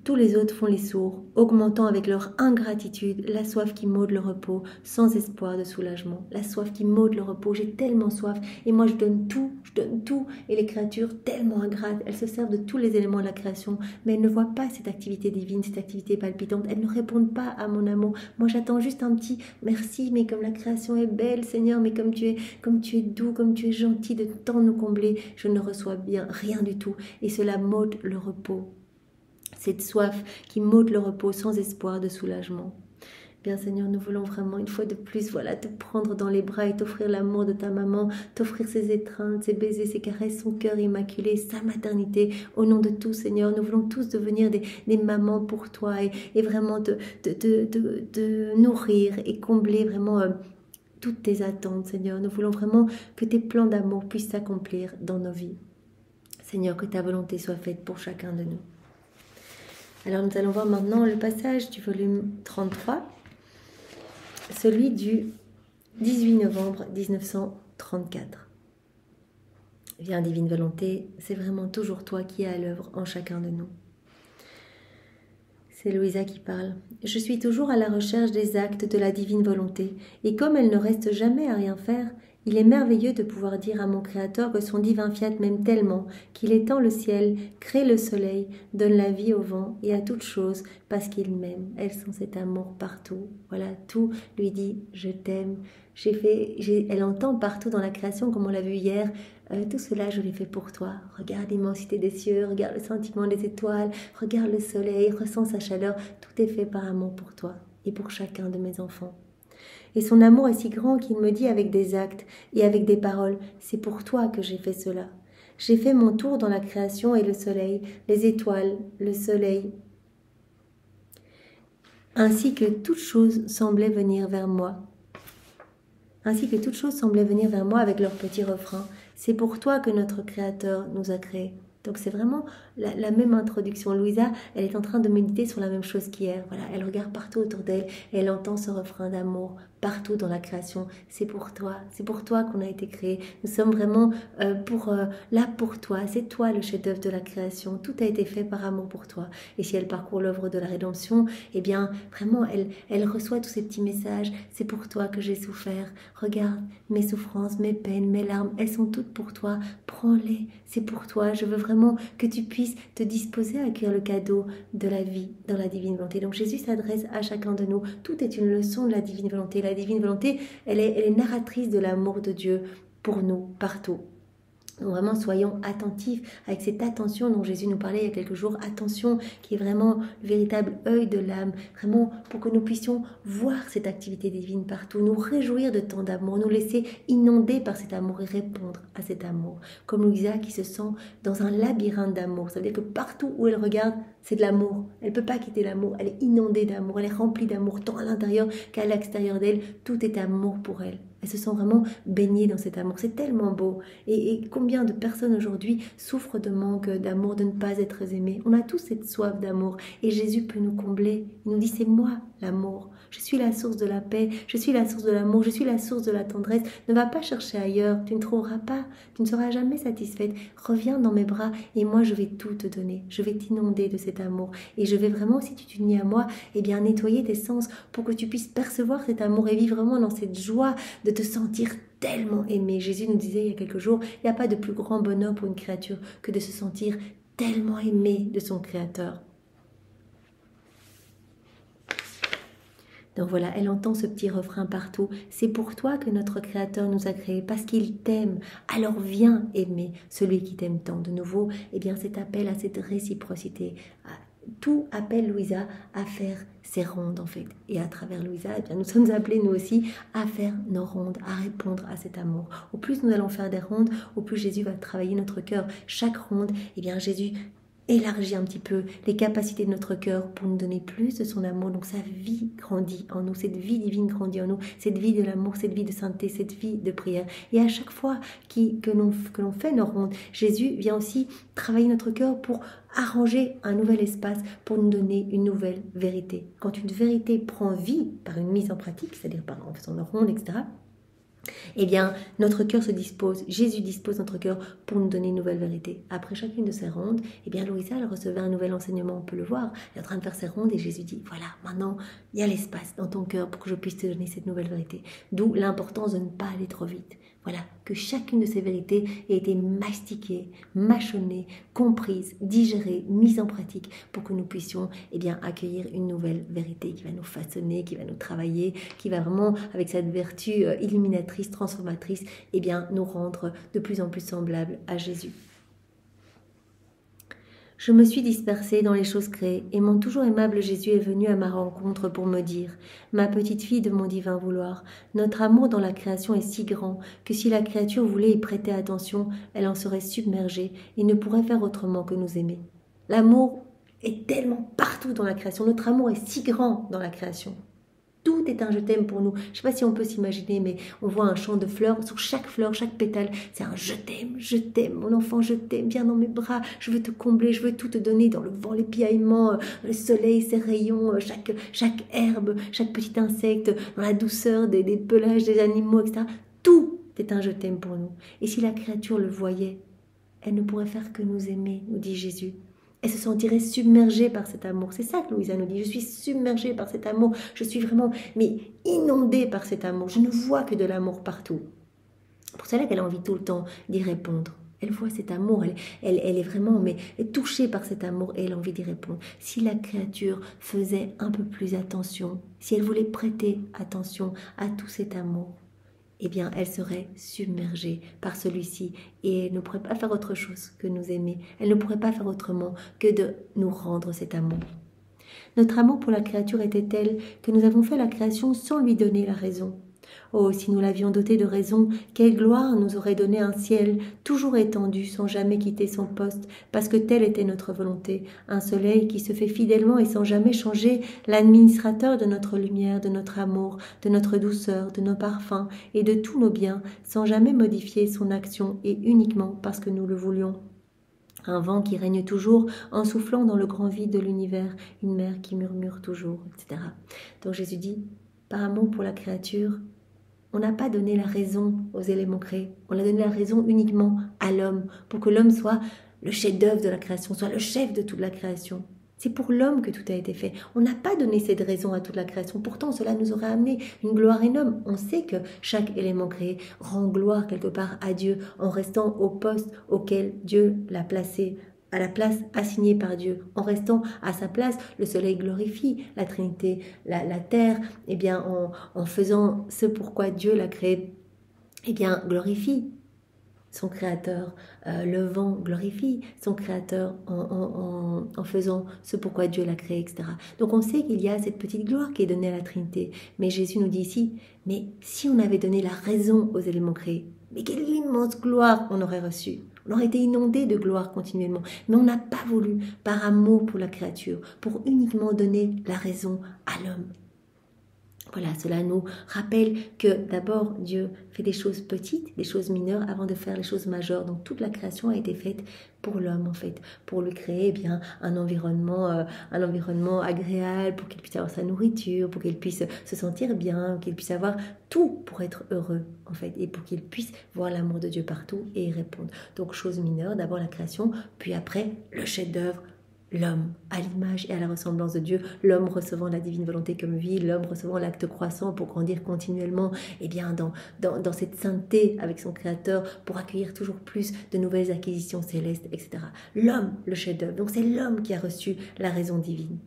Tous les autres font les sourds, augmentant avec leur ingratitude la soif qui maude le repos, sans espoir de soulagement. La soif qui maude le repos, j'ai tellement soif, et moi je donne tout, et les créatures tellement ingrates, elles se servent de tous les éléments de la création, mais elles ne voient pas cette activité divine, cette activité palpitante, elles ne répondent pas à mon amour. Moi j'attends juste un petit merci, mais comme la création est belle, Seigneur, mais comme tu es doux, comme tu es gentil de tant nous combler, je ne reçois bien rien du tout, et cela maude le repos. cette soif qui m'ôte le repos sans espoir de soulagement. Bien Seigneur, nous voulons vraiment une fois de plus, voilà, te prendre dans les bras et t'offrir l'amour de ta maman, t'offrir ses étreintes, ses baisers, ses caresses, son cœur immaculé, sa maternité. Au nom de tout, Seigneur, nous voulons tous devenir des mamans pour toi et vraiment te nourrir et combler vraiment toutes tes attentes, Seigneur. Nous voulons vraiment que tes plans d'amour puissent s'accomplir dans nos vies. Seigneur, que ta volonté soit faite pour chacun de nous. Alors nous allons voir maintenant le passage du volume 33, celui du 18 novembre 1934. Viens, divine volonté, c'est vraiment toujours toi qui es à l'œuvre en chacun de nous. C'est Louisa qui parle. Je suis toujours à la recherche des actes de la divine volonté, et comme elle ne reste jamais à rien faire, il est merveilleux de pouvoir dire à mon Créateur que son divin fiat m'aime tellement qu'il étend le ciel, crée le soleil, donne la vie au vent et à toutes choses parce qu'il m'aime. Elle sent cet amour partout. Voilà, tout lui dit « je t'aime ». Elle entend partout dans la création, comme on l'a vu hier, tout cela je l'ai fait pour toi. Regarde l'immensité des cieux, regarde le sentiment des étoiles, regarde le soleil, ressens sa chaleur. Tout est fait par amour pour toi et pour chacun de mes enfants. Et son amour est si grand qu'il me dit avec des actes et avec des paroles, c'est pour toi que j'ai fait cela. J'ai fait mon tour dans la création et le soleil, les étoiles, le soleil, ainsi que toute chose semblait venir vers moi. Ainsi que toute chose semblait venir vers moi avec leur petit refrain. C'est pour toi que notre Créateur nous a créés. Donc c'est vraiment la même introduction. Louisa, elle est en train de méditer sur la même chose qu'hier. Voilà, elle regarde partout autour d'elle et elle entend ce refrain d'amour partout dans la création. C'est pour toi qu'on a été créé. Nous sommes vraiment là pour toi. C'est toi le chef-d'œuvre de la création. Tout a été fait par amour pour toi. Et si elle parcourt l'œuvre de la rédemption, eh bien vraiment elle reçoit tous ces petits messages. C'est pour toi que j'ai souffert. Regarde mes souffrances, mes peines, mes larmes, elles sont toutes pour toi. Prends-les. C'est pour toi. Je veux vraiment que tu puisses te disposer à accueillir le cadeau de la vie dans la divine volonté. Donc Jésus s'adresse à chacun de nous. Tout est une leçon de la divine volonté. La divine volonté, elle est narratrice de l'amour de Dieu pour nous, partout. Donc vraiment, soyons attentifs avec cette attention dont Jésus nous parlait il y a quelques jours. Attention qui est vraiment le véritable œil de l'âme. Vraiment pour que nous puissions voir cette activité divine partout, nous réjouir de tant d'amour, nous laisser inonder par cet amour et répondre à cet amour. Comme Louisa qui se sent dans un labyrinthe d'amour. Ça veut dire que partout où elle regarde, c'est de l'amour. Elle ne peut pas quitter l'amour. Elle est inondée d'amour. Elle est remplie d'amour tant à l'intérieur qu'à l'extérieur d'elle. Tout est amour pour elle. Elle se sent vraiment baignée dans cet amour. C'est tellement beau. Et combien de personnes aujourd'hui souffrent de manque d'amour, de ne pas être aimées. On a tous cette soif d'amour. Et Jésus peut nous combler. Il nous dit, c'est moi l'amour. Je suis la source de la paix. Je suis la source de l'amour. Je suis la source de la tendresse. Ne va pas chercher ailleurs. Tu ne trouveras pas. Tu ne seras jamais satisfaite. Reviens dans mes bras et moi, je vais tout te donner. Je vais t'inonder de cet amour. Et je vais vraiment, si tu t'unis à moi, eh bien, nettoyer tes sens pour que tu puisses percevoir cet amour et vivre vraiment dans cette joie de te sentir tellement aimé. Jésus nous disait il y a quelques jours, il n'y a pas de plus grand bonheur pour une créature que de se sentir tellement aimé de son Créateur. Donc voilà, elle entend ce petit refrain partout. C'est pour toi que notre Créateur nous a créés, parce qu'il t'aime. Alors viens aimer celui qui t'aime tant. De nouveau, eh bien, cet appel à cette réciprocité. Tout appelle Louisa à faire ses rondes en fait. Et à travers Louisa, eh bien, nous sommes appelés nous aussi à faire nos rondes, à répondre à cet amour. Au plus nous allons faire des rondes, au plus Jésus va travailler notre cœur. Chaque ronde, eh bien Jésus élargit un petit peu les capacités de notre cœur pour nous donner plus de son amour. Donc sa vie grandit en nous, cette vie divine grandit en nous, cette vie de l'amour, cette vie de sainteté, cette vie de prière. Et à chaque fois que l'on fait nos rondes, Jésus vient aussi travailler notre cœur pour arranger un nouvel espace, pour nous donner une nouvelle vérité. Quand une vérité prend vie par une mise en pratique, c'est-à-dire en faisant nos rondes, etc., eh bien, notre cœur se dispose, Jésus dispose notre cœur pour nous donner une nouvelle vérité. Après chacune de ces rondes, eh bien, Louisa, elle recevait un nouvel enseignement, on peut le voir. Elle est en train de faire ses rondes et Jésus dit, voilà, maintenant, il y a l'espace dans ton cœur pour que je puisse te donner cette nouvelle vérité. D'où l'importance de ne pas aller trop vite. Voilà, que chacune de ces vérités ait été mastiquée, mâchonnée, comprise, digérée, mise en pratique pour que nous puissions eh bien, accueillir une nouvelle vérité qui va nous façonner, qui va nous travailler, qui va vraiment, avec cette vertu illuminatrice, transformatrice, eh bien, nous rendre de plus en plus semblables à Jésus. Je me suis dispersée dans les choses créées, et mon toujours aimable Jésus est venu à ma rencontre pour me dire, ma petite fille de mon divin vouloir, notre amour dans la création est si grand que si la créature voulait y prêter attention, elle en serait submergée et ne pourrait faire autrement que nous aimer. L'amour est tellement partout dans la création, notre amour est si grand dans la création. Tout est un je t'aime pour nous. Je ne sais pas si on peut s'imaginer, mais on voit un champ de fleurs. Sur chaque fleur, chaque pétale, c'est un je t'aime, mon enfant, je t'aime, viens dans mes bras, je veux te combler, je veux tout te donner dans le vent, les piaillements, le soleil, ses rayons, chaque herbe, chaque petit insecte, dans la douceur des pelages des animaux, etc. Tout est un je t'aime pour nous. Et si la créature le voyait, elle ne pourrait faire que nous aimer, nous dit Jésus. Elle se sentirait submergée par cet amour. C'est ça que Louisa nous dit. Je suis submergée par cet amour. Je suis vraiment inondée par cet amour. Je ne vois que de l'amour partout. Pour cela qu'elle a envie tout le temps d'y répondre. Elle voit cet amour. Elle est vraiment touchée par cet amour et elle a envie d'y répondre. Si la créature faisait un peu plus attention, si elle voulait prêter attention à tout cet amour, eh bien, elle serait submergée par celui-ci et elle ne pourrait pas faire autre chose que nous aimer. Elle ne pourrait pas faire autrement que de nous rendre cet amour. Notre amour pour la créature était tel que nous avons fait la création sans lui donner la raison. Oh, si nous l'avions dotée de raison, quelle gloire nous aurait donné un ciel toujours étendu sans jamais quitter son poste, parce que telle était notre volonté, un soleil qui se fait fidèlement et sans jamais changer, l'administrateur de notre lumière, de notre amour, de notre douceur, de nos parfums et de tous nos biens, sans jamais modifier son action et uniquement parce que nous le voulions. Un vent qui règne toujours en soufflant dans le grand vide de l'univers, une mer qui murmure toujours, etc. Donc Jésus dit, par amour pour la créature, on n'a pas donné la raison aux éléments créés, on a donné la raison uniquement à l'homme, pour que l'homme soit le chef-d'œuvre de la création, soit le chef de toute la création. C'est pour l'homme que tout a été fait. On n'a pas donné cette raison à toute la création. Pourtant, cela nous aurait amené une gloire énorme. On sait que chaque élément créé rend gloire quelque part à Dieu en restant au poste auquel Dieu l'a placé, à la place assignée par Dieu. En restant à sa place, le soleil glorifie la Trinité, la terre, eh bien, en faisant ce pourquoi Dieu l'a créé, eh bien, glorifie son créateur. Le vent glorifie son créateur en faisant ce pourquoi Dieu l'a créé, etc. Donc on sait qu'il y a cette petite gloire qui est donnée à la Trinité. Mais Jésus nous dit ici, mais si on avait donné la raison aux éléments créés, mais quelle immense gloire on aurait reçue. On aurait été inondé de gloire continuellement. Mais on n'a pas voulu, par amour pour la créature, pour uniquement donner la raison à l'homme. Voilà, cela nous rappelle que d'abord Dieu fait des choses petites, des choses mineures avant de faire les choses majeures. Donc toute la création a été faite pour l'homme en fait, pour lui créer eh bien un environnement agréable, pour qu'il puisse avoir sa nourriture, pour qu'il puisse se sentir bien, qu'il puisse avoir tout pour être heureux en fait, et pour qu'il puisse voir l'amour de Dieu partout et y répondre. Donc chose mineure, d'abord la création, puis après le chef-d'œuvre. L'homme, à l'image et à la ressemblance de Dieu, l'homme recevant la divine volonté comme vie, l'homme recevant l'acte croissant pour grandir continuellement eh bien, dans cette sainteté avec son Créateur, pour accueillir toujours plus de nouvelles acquisitions célestes, etc. L'homme, le chef-d'œuvre, donc c'est l'homme qui a reçu la raison divine.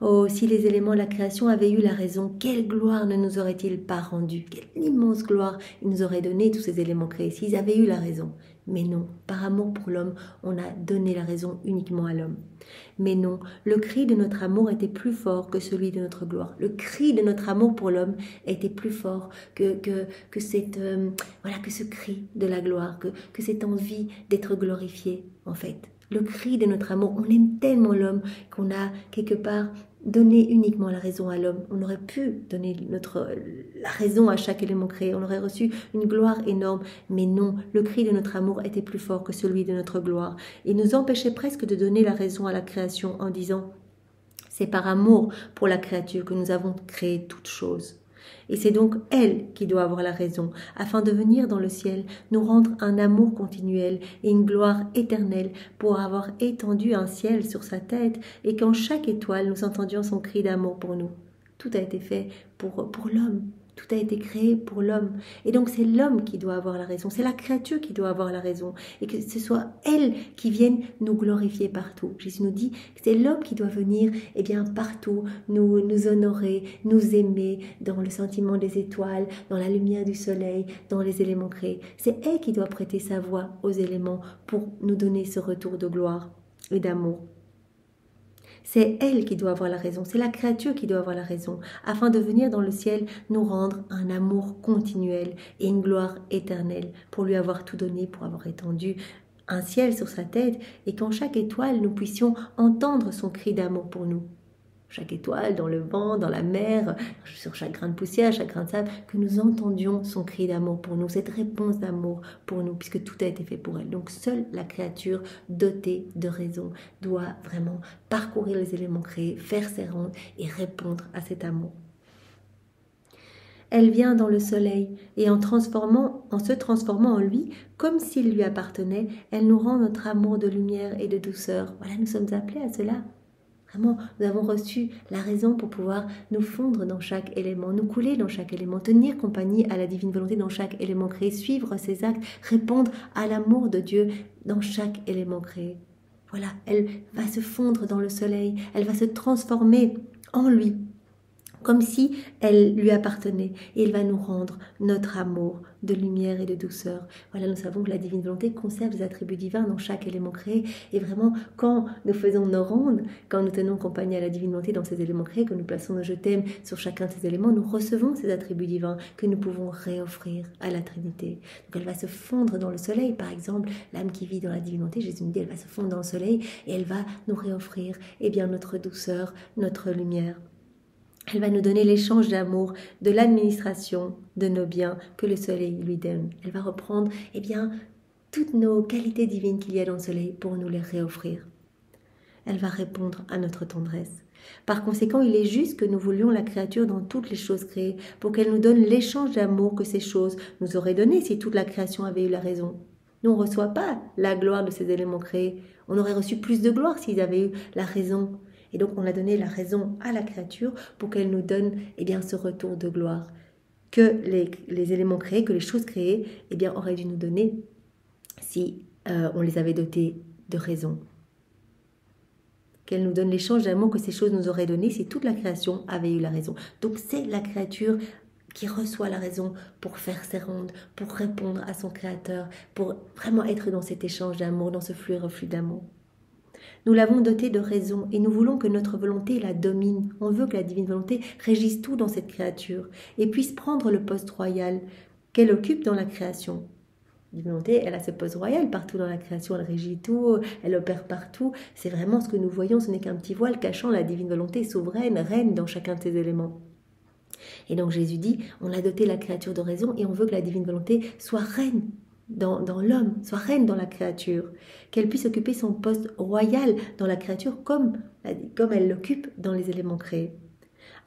Oh, si les éléments de la création avaient eu la raison, quelle gloire ne nous auraient-ils pas rendu? Quelle immense gloire ils nous auraient donné, tous ces éléments créés, s'ils avaient eu la raison. Mais non, par amour pour l'homme, on a donné la raison uniquement à l'homme. Mais non, le cri de notre amour était plus fort que celui de notre gloire. Le cri de notre amour pour l'homme était plus fort que ce cri de la gloire, que cette envie d'être glorifié, en fait. Le cri de notre amour, on aime tellement l'homme qu'on a quelque part donné uniquement la raison à l'homme. On aurait pu donner la raison à chaque élément créé, on aurait reçu une gloire énorme, mais non, le cri de notre amour était plus fort que celui de notre gloire. Il nous empêchait presque de donner la raison à la création en disant « c'est par amour pour la créature que nous avons créé toutes choses ». Et c'est donc elle qui doit avoir la raison, afin de venir dans le ciel nous rendre un amour continuel et une gloire éternelle pour avoir étendu un ciel sur sa tête et qu'en chaque étoile nous entendions son cri d'amour pour nous. Tout a été fait pour l'homme. Tout a été créé pour l'homme. Et donc c'est l'homme qui doit avoir la raison. C'est la créature qui doit avoir la raison. Et que ce soit elle qui vienne nous glorifier partout. Jésus nous dit que c'est l'homme qui doit venir partout, nous honorer, nous aimer dans le sentiment des étoiles, dans la lumière du soleil, dans les éléments créés. C'est elle qui doit prêter sa voix aux éléments pour nous donner ce retour de gloire et d'amour. C'est elle qui doit avoir la raison, c'est la créature qui doit avoir la raison, afin de venir dans le ciel nous rendre un amour continuel et une gloire éternelle, pour lui avoir tout donné, pour avoir étendu un ciel sur sa tête, et qu'en chaque étoile nous puissions entendre son cri d'amour pour nous. Chaque étoile, dans le vent, dans la mer, sur chaque grain de poussière, chaque grain de sable, que nous entendions son cri d'amour pour nous, cette réponse d'amour pour nous, puisque tout a été fait pour elle. Donc seule la créature dotée de raison doit vraiment parcourir les éléments créés, faire ses rondes et répondre à cet amour. Elle vient dans le soleil et en se transformant en lui, comme s'il lui appartenait, elle nous rend notre amour de lumière et de douceur. Voilà, nous sommes appelés à cela. Vraiment, nous avons reçu la raison pour pouvoir nous fondre dans chaque élément, nous couler dans chaque élément, tenir compagnie à la divine volonté dans chaque élément créé, suivre ses actes, répondre à l'amour de Dieu dans chaque élément créé. Voilà, elle va se fondre dans le soleil, elle va se transformer en lui, comme si elle lui appartenait, et il va nous rendre notre amour de lumière et de douceur. Voilà, nous savons que la divine volonté conserve les attributs divins dans chaque élément créé, et vraiment, quand nous faisons nos rondes, quand nous tenons compagnie à la divine volonté dans ces éléments créés, que nous plaçons nos je t'aime sur chacun de ces éléments, nous recevons ces attributs divins que nous pouvons réoffrir à la Trinité. Donc elle va se fondre dans le soleil, par exemple, l'âme qui vit dans la divine volonté, Jésus nous dit, elle va se fondre dans le soleil, et elle va nous réoffrir, notre douceur, notre lumière. Elle va nous donner l'échange d'amour, de l'administration de nos biens que le soleil lui donne. Elle va reprendre toutes nos qualités divines qu'il y a dans le soleil pour nous les réoffrir. Elle va répondre à notre tendresse. Par conséquent, il est juste que nous voulions la créature dans toutes les choses créées pour qu'elle nous donne l'échange d'amour que ces choses nous auraient donné si toute la création avait eu la raison. Nous, on ne reçoit pas la gloire de ces éléments créés. On aurait reçu plus de gloire s'ils avaient eu la raison. Et donc, on a donné la raison à la créature pour qu'elle nous donne ce retour de gloire que les éléments créés, que les choses créées auraient dû nous donner si on les avait dotés de raison. Qu'elle nous donne l'échange d'amour que ces choses nous auraient donné si toute la création avait eu la raison. Donc, c'est la créature qui reçoit la raison pour faire ses rondes, pour répondre à son Créateur, pour vraiment être dans cet échange d'amour, dans ce flux et reflux d'amour. Nous l'avons dotée de raison et nous voulons que notre volonté la domine. On veut que la divine volonté régisse tout dans cette créature et puisse prendre le poste royal qu'elle occupe dans la création. La divine volonté, elle a ce poste royal partout dans la création, elle régit tout, elle opère partout. C'est vraiment ce que nous voyons, ce n'est qu'un petit voile cachant la divine volonté souveraine, reine dans chacun de ses éléments. Et donc Jésus dit, on a doté la créature de raison et on veut que la divine volonté soit reine dans l'homme, soit reine dans la créature, qu'elle puisse occuper son poste royal dans la créature comme elle l'occupe dans les éléments créés,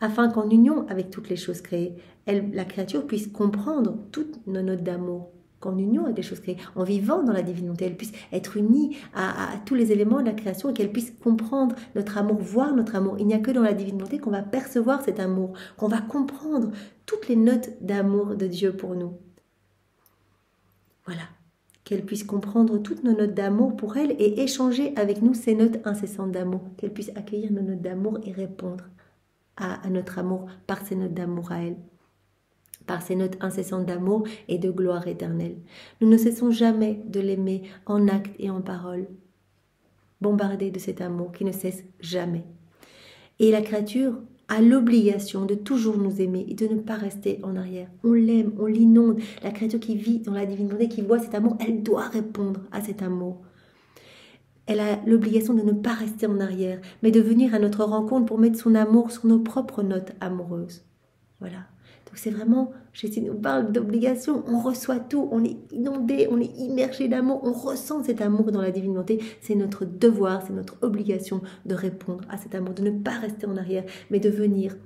afin qu'en union avec toutes les choses créées, la créature puisse comprendre toutes nos notes d'amour, qu'en union avec les choses créées, en vivant dans la divine volonté, elle puisse être unie à tous les éléments de la création et qu'elle puisse comprendre notre amour, voir notre amour. Il n'y a que dans la divine volonté qu'on va percevoir cet amour, qu'on va comprendre toutes les notes d'amour de Dieu pour nous. Voilà, qu'elle puisse comprendre toutes nos notes d'amour pour elle et échanger avec nous ces notes incessantes d'amour, qu'elle puisse accueillir nos notes d'amour et répondre à notre amour par ces notes d'amour à elle, par ces notes incessantes d'amour et de gloire éternelle. Nous ne cessons jamais de l'aimer en actes et en paroles, bombardés de cet amour qui ne cesse jamais. Et la créature a l'obligation de toujours nous aimer et de ne pas rester en arrière. On l'aime, on l'inonde. La créature qui vit dans la divine volonté, qui voit cet amour, elle doit répondre à cet amour. Elle a l'obligation de ne pas rester en arrière, mais de venir à notre rencontre pour mettre son amour sur nos propres notes amoureuses. Voilà. Donc c'est vraiment, Jésus nous parle d'obligation, on reçoit tout, on est inondé, on est immergé d'amour, on ressent cet amour dans la divine volonté. C'est notre devoir, c'est notre obligation de répondre à cet amour, de ne pas rester en arrière, mais de venir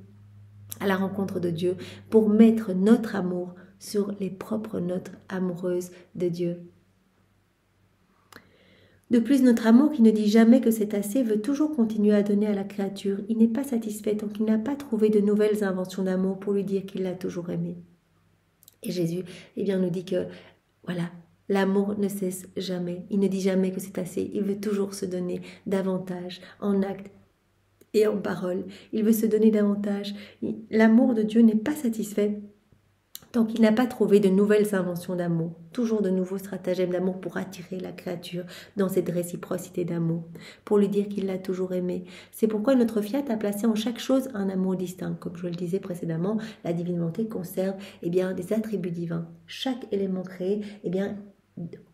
à la rencontre de Dieu pour mettre notre amour sur les propres notes amoureuses de Dieu. De plus, notre amour qui ne dit jamais que c'est assez veut toujours continuer à donner à la créature. Il n'est pas satisfait tant qu'il n'a pas trouvé de nouvelles inventions d'amour pour lui dire qu'il l'a toujours aimé. Et Jésus, eh bien, nous dit que, voilà, l'amour ne cesse jamais. Il ne dit jamais que c'est assez. Il veut toujours se donner davantage en actes et en parole. Il veut se donner davantage. L'amour de Dieu n'est pas satisfait tant qu'il n'a pas trouvé de nouvelles inventions d'amour, toujours de nouveaux stratagèmes d'amour pour attirer la créature dans cette réciprocité d'amour, pour lui dire qu'il l'a toujours aimé. C'est pourquoi notre Fiat a placé en chaque chose un amour distinct. Comme je le disais précédemment, la divine volonté conserve des attributs divins. Chaque élément créé,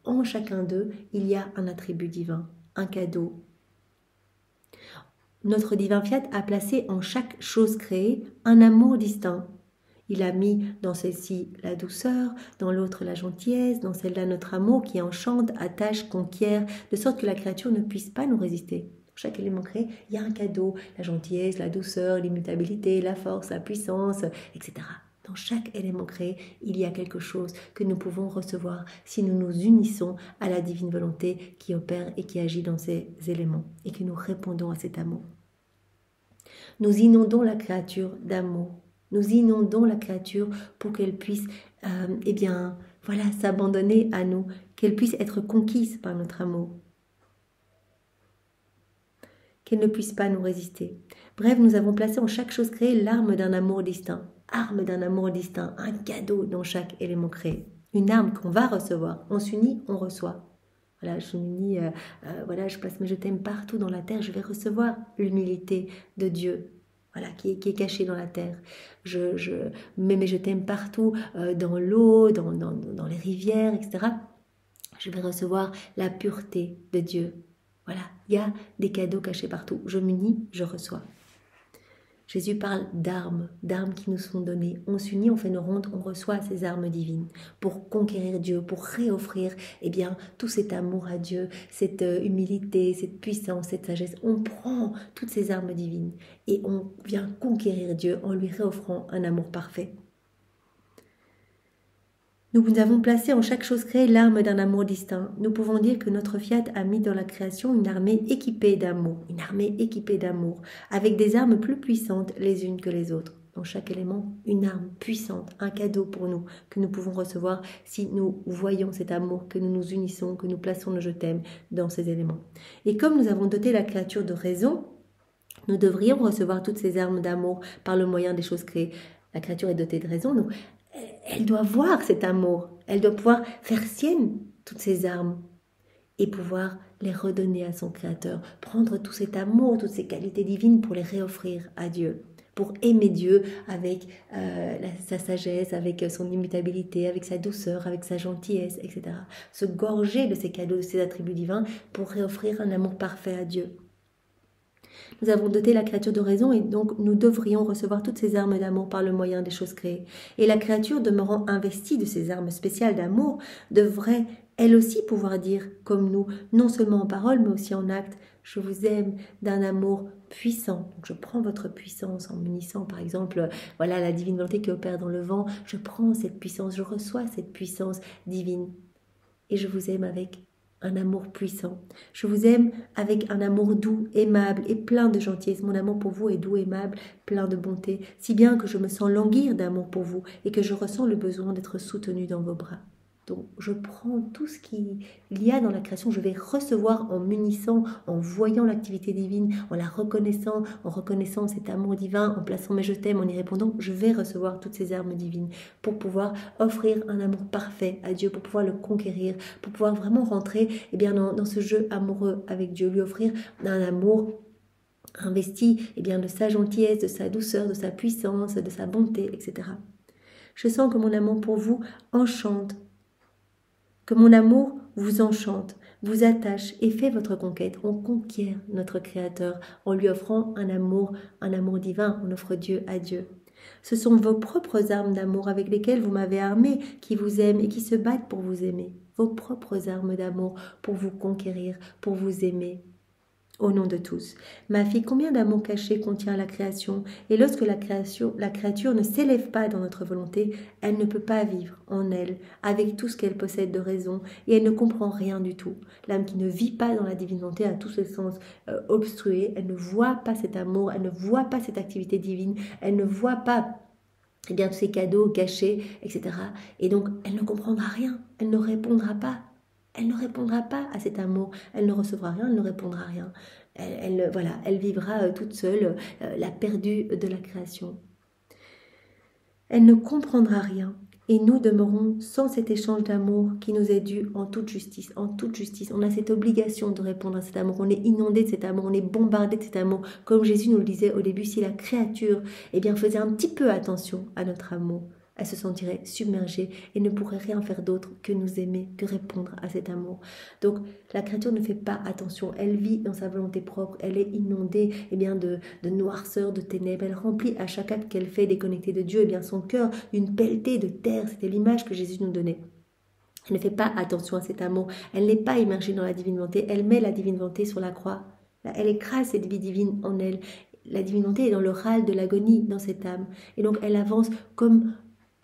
en chacun d'eux, il y a un attribut divin, un cadeau. Notre divin Fiat a placé en chaque chose créée un amour distinct. Il a mis dans celle-ci la douceur, dans l'autre la gentillesse, dans celle-là notre amour qui enchante, attache, conquiert, de sorte que la créature ne puisse pas nous résister. Chaque élément créé, il y a un cadeau, la gentillesse, la douceur, l'immutabilité, la force, la puissance, etc. Dans chaque élément créé, il y a quelque chose que nous pouvons recevoir si nous nous unissons à la divine volonté qui opère et qui agit dans ces éléments et que nous répondons à cet amour. Nous inondons la créature d'amour. Nous inondons la créature pour qu'elle puisse s'abandonner à nous, qu'elle puisse être conquise par notre amour, qu'elle ne puisse pas nous résister. Bref, nous avons placé en chaque chose créée l'arme d'un amour distinct, un cadeau dans chaque élément créé, une arme qu'on va recevoir. On s'unit, on reçoit. Voilà, je m'unis, je place mes je t'aime partout dans la terre, je vais recevoir l'humilité de Dieu. Voilà, qui est caché dans la terre. Je mets mes je t'aime partout, dans l'eau, dans les rivières, etc. Je vais recevoir la pureté de Dieu. Voilà, il y a des cadeaux cachés partout. Je m'unis, je reçois. Jésus parle d'armes qui nous sont données. On s'unit, on fait nos rondes, on reçoit ces armes divines pour conquérir Dieu, pour réoffrir tout cet amour à Dieu, cette humilité, cette puissance, cette sagesse. On prend toutes ces armes divines et on vient conquérir Dieu en lui réoffrant un amour parfait. Nous avons placé en chaque chose créée l'arme d'un amour distinct. Nous pouvons dire que notre Fiat a mis dans la création une armée équipée d'amour, avec des armes plus puissantes les unes que les autres. Dans chaque élément, une arme puissante, un cadeau pour nous, que nous pouvons recevoir si nous voyons cet amour, que nous nous unissons, que nous plaçons nos je t'aime dans ces éléments. Et comme nous avons doté la créature de raison, nous devrions recevoir toutes ces armes d'amour par le moyen des choses créées. La créature est dotée de raison, donc elle doit voir cet amour, elle doit pouvoir faire sienne toutes ces armes et pouvoir les redonner à son Créateur, prendre tout cet amour, toutes ces qualités divines pour les réoffrir à Dieu, pour aimer Dieu avec sa sagesse, avec son immutabilité, avec sa douceur, avec sa gentillesse, etc. Se gorger de ces cadeaux, de ces attributs divins pour réoffrir un amour parfait à Dieu. Nous avons doté la créature de raison et donc nous devrions recevoir toutes ces armes d'amour par le moyen des choses créées. Et la créature, demeurant investie de ces armes spéciales d'amour, devrait elle aussi pouvoir dire, comme nous, non seulement en parole mais aussi en acte, je vous aime d'un amour puissant. Donc je prends votre puissance en m'unissant, par exemple, la divine volonté qui opère dans le vent. Je prends cette puissance, je reçois cette puissance divine et je vous aime avec un amour puissant. Je vous aime avec un amour doux, aimable et plein de gentillesse. Mon amour pour vous est doux, aimable, plein de bonté, si bien que je me sens languir d'amour pour vous et que je ressens le besoin d'être soutenue dans vos bras. Donc je prends tout ce qu'il y a dans la création, je vais recevoir en m'unissant, en voyant l'activité divine, en la reconnaissant, en reconnaissant cet amour divin, en plaçant mes je t'aime, en y répondant, je vais recevoir toutes ces armes divines pour pouvoir offrir un amour parfait à Dieu, pour pouvoir le conquérir, pour pouvoir vraiment rentrer dans ce jeu amoureux avec Dieu, lui offrir un amour investi de sa gentillesse, de sa douceur, de sa puissance, de sa bonté, etc. Je sens que mon amour pour vous enchante, que mon amour vous enchante, vous attache et fait votre conquête. On conquiert notre Créateur en lui offrant un amour divin. On offre Dieu à Dieu. Ce sont vos propres armes d'amour avec lesquelles vous m'avez armé, qui vous aiment et qui se battent pour vous aimer. Vos propres armes d'amour pour vous conquérir, pour vous aimer. au nom de tous. Ma fille, combien d'amour caché contient la création? Et lorsque la créature ne s'élève pas dans notre volonté, elle ne peut pas vivre en elle, avec tout ce qu'elle possède de raison, et elle ne comprend rien du tout. L'âme qui ne vit pas dans la divine volonté a tous ses sens obstrués, elle ne voit pas cet amour, elle ne voit pas cette activité divine, elle ne voit pas tous ces cadeaux cachés, etc. Et donc, elle ne comprendra rien, elle ne répondra pas. Elle ne répondra pas à cet amour, elle ne recevra rien, elle ne répondra rien. Elle vivra toute seule la perdue de la création. Elle ne comprendra rien. Et nous demeurons sans cet échange d'amour qui nous est dû en toute justice. En toute justice, on a cette obligation de répondre à cet amour. On est inondé de cet amour, on est bombardé de cet amour. Comme Jésus nous le disait au début, si la créature faisait un petit peu attention à notre amour, elle se sentirait submergée et ne pourrait rien faire d'autre que nous aimer, que répondre à cet amour. Donc la créature ne fait pas attention, elle vit dans sa volonté propre, elle est inondée de noirceur, de ténèbres, elle remplit à chaque acte qu'elle fait déconnectée de Dieu son cœur d'une pelletée de terre. C'était l'image que Jésus nous donnait. Elle ne fait pas attention à cet amour, elle n'est pas immergée dans la divine volonté, elle met la divine volonté sur la croix, elle écrase cette vie divine en elle. La divine volonté est dans le râle de l'agonie dans cette âme, et donc elle avance comme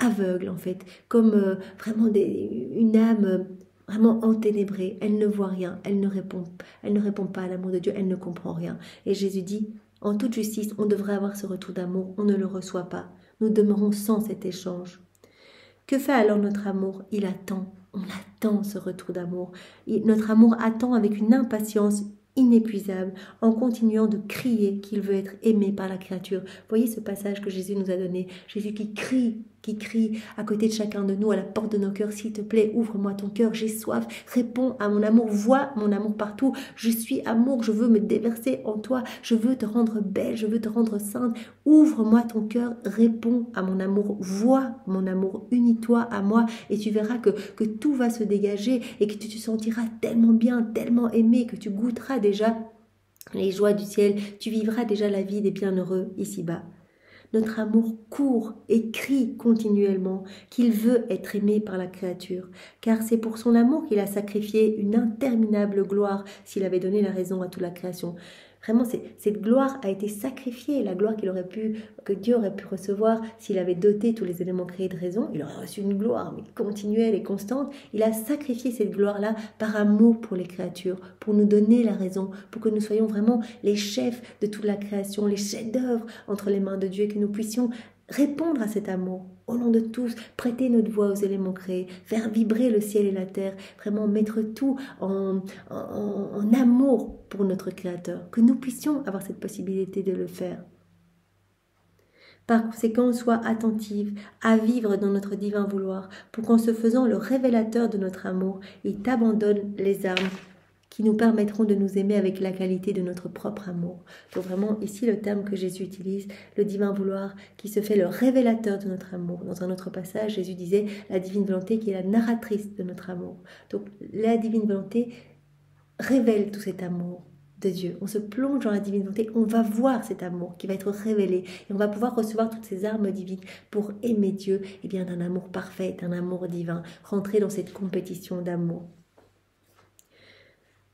aveugle en fait, comme vraiment une âme vraiment enténébrée. Elle ne voit rien, elle ne répond pas à l'amour de Dieu, elle ne comprend rien. Et Jésus dit, en toute justice, on devrait avoir ce retour d'amour, on ne le reçoit pas. Nous demeurons sans cet échange. Que fait alors notre amour? Il attend, on attend ce retour d'amour. Notre amour attend avec une impatience inépuisable, en continuant de crier qu'il veut être aimé par la créature. Voyez ce passage que Jésus nous a donné, Jésus qui crie à côté de chacun de nous, à la porte de nos cœurs, s'il te plaît, ouvre-moi ton cœur, j'ai soif, réponds à mon amour, vois mon amour partout, je suis amour, je veux me déverser en toi, je veux te rendre belle, je veux te rendre sainte, ouvre-moi ton cœur, réponds à mon amour, vois mon amour, unis-toi à moi et tu verras que tout va se dégager et que tu te sentiras tellement bien, tellement aimé, que tu goûteras déjà les joies du ciel, tu vivras déjà la vie des bienheureux ici-bas. Notre amour court et crie continuellement qu'il veut être aimé par la créature, car c'est pour son amour qu'il a sacrifié une interminable gloire s'il avait donné la raison à toute la création. Vraiment, cette gloire a été sacrifiée, la gloire que Dieu aurait pu recevoir s'il avait doté tous les éléments créés de raison. Il aurait reçu une gloire, mais continuelle et constante. Il a sacrifié cette gloire-là par amour pour les créatures, pour nous donner la raison, pour que nous soyons vraiment les chefs de toute la création, les chefs-d'œuvre entre les mains de Dieu, et que nous puissions répondre à cet amour, au nom de tous, prêter notre voix aux éléments créés, faire vibrer le ciel et la terre, vraiment mettre tout en amour pour notre Créateur, que nous puissions avoir cette possibilité de le faire. Par conséquent, sois attentive à vivre dans notre divin vouloir, pour qu'en se faisant le révélateur de notre amour, il t'abandonne les armes qui nous permettront de nous aimer avec la qualité de notre propre amour. Donc vraiment, ici, le terme que Jésus utilise, le divin vouloir, qui se fait le révélateur de notre amour. Dans un autre passage, Jésus disait la divine volonté qui est la narratrice de notre amour. Donc la divine volonté révèle tout cet amour de Dieu. On se plonge dans la divine volonté, on va voir cet amour qui va être révélé et on va pouvoir recevoir toutes ces armes divines pour aimer Dieu d'un amour parfait, d'un amour divin, rentrer dans cette compétition d'amour.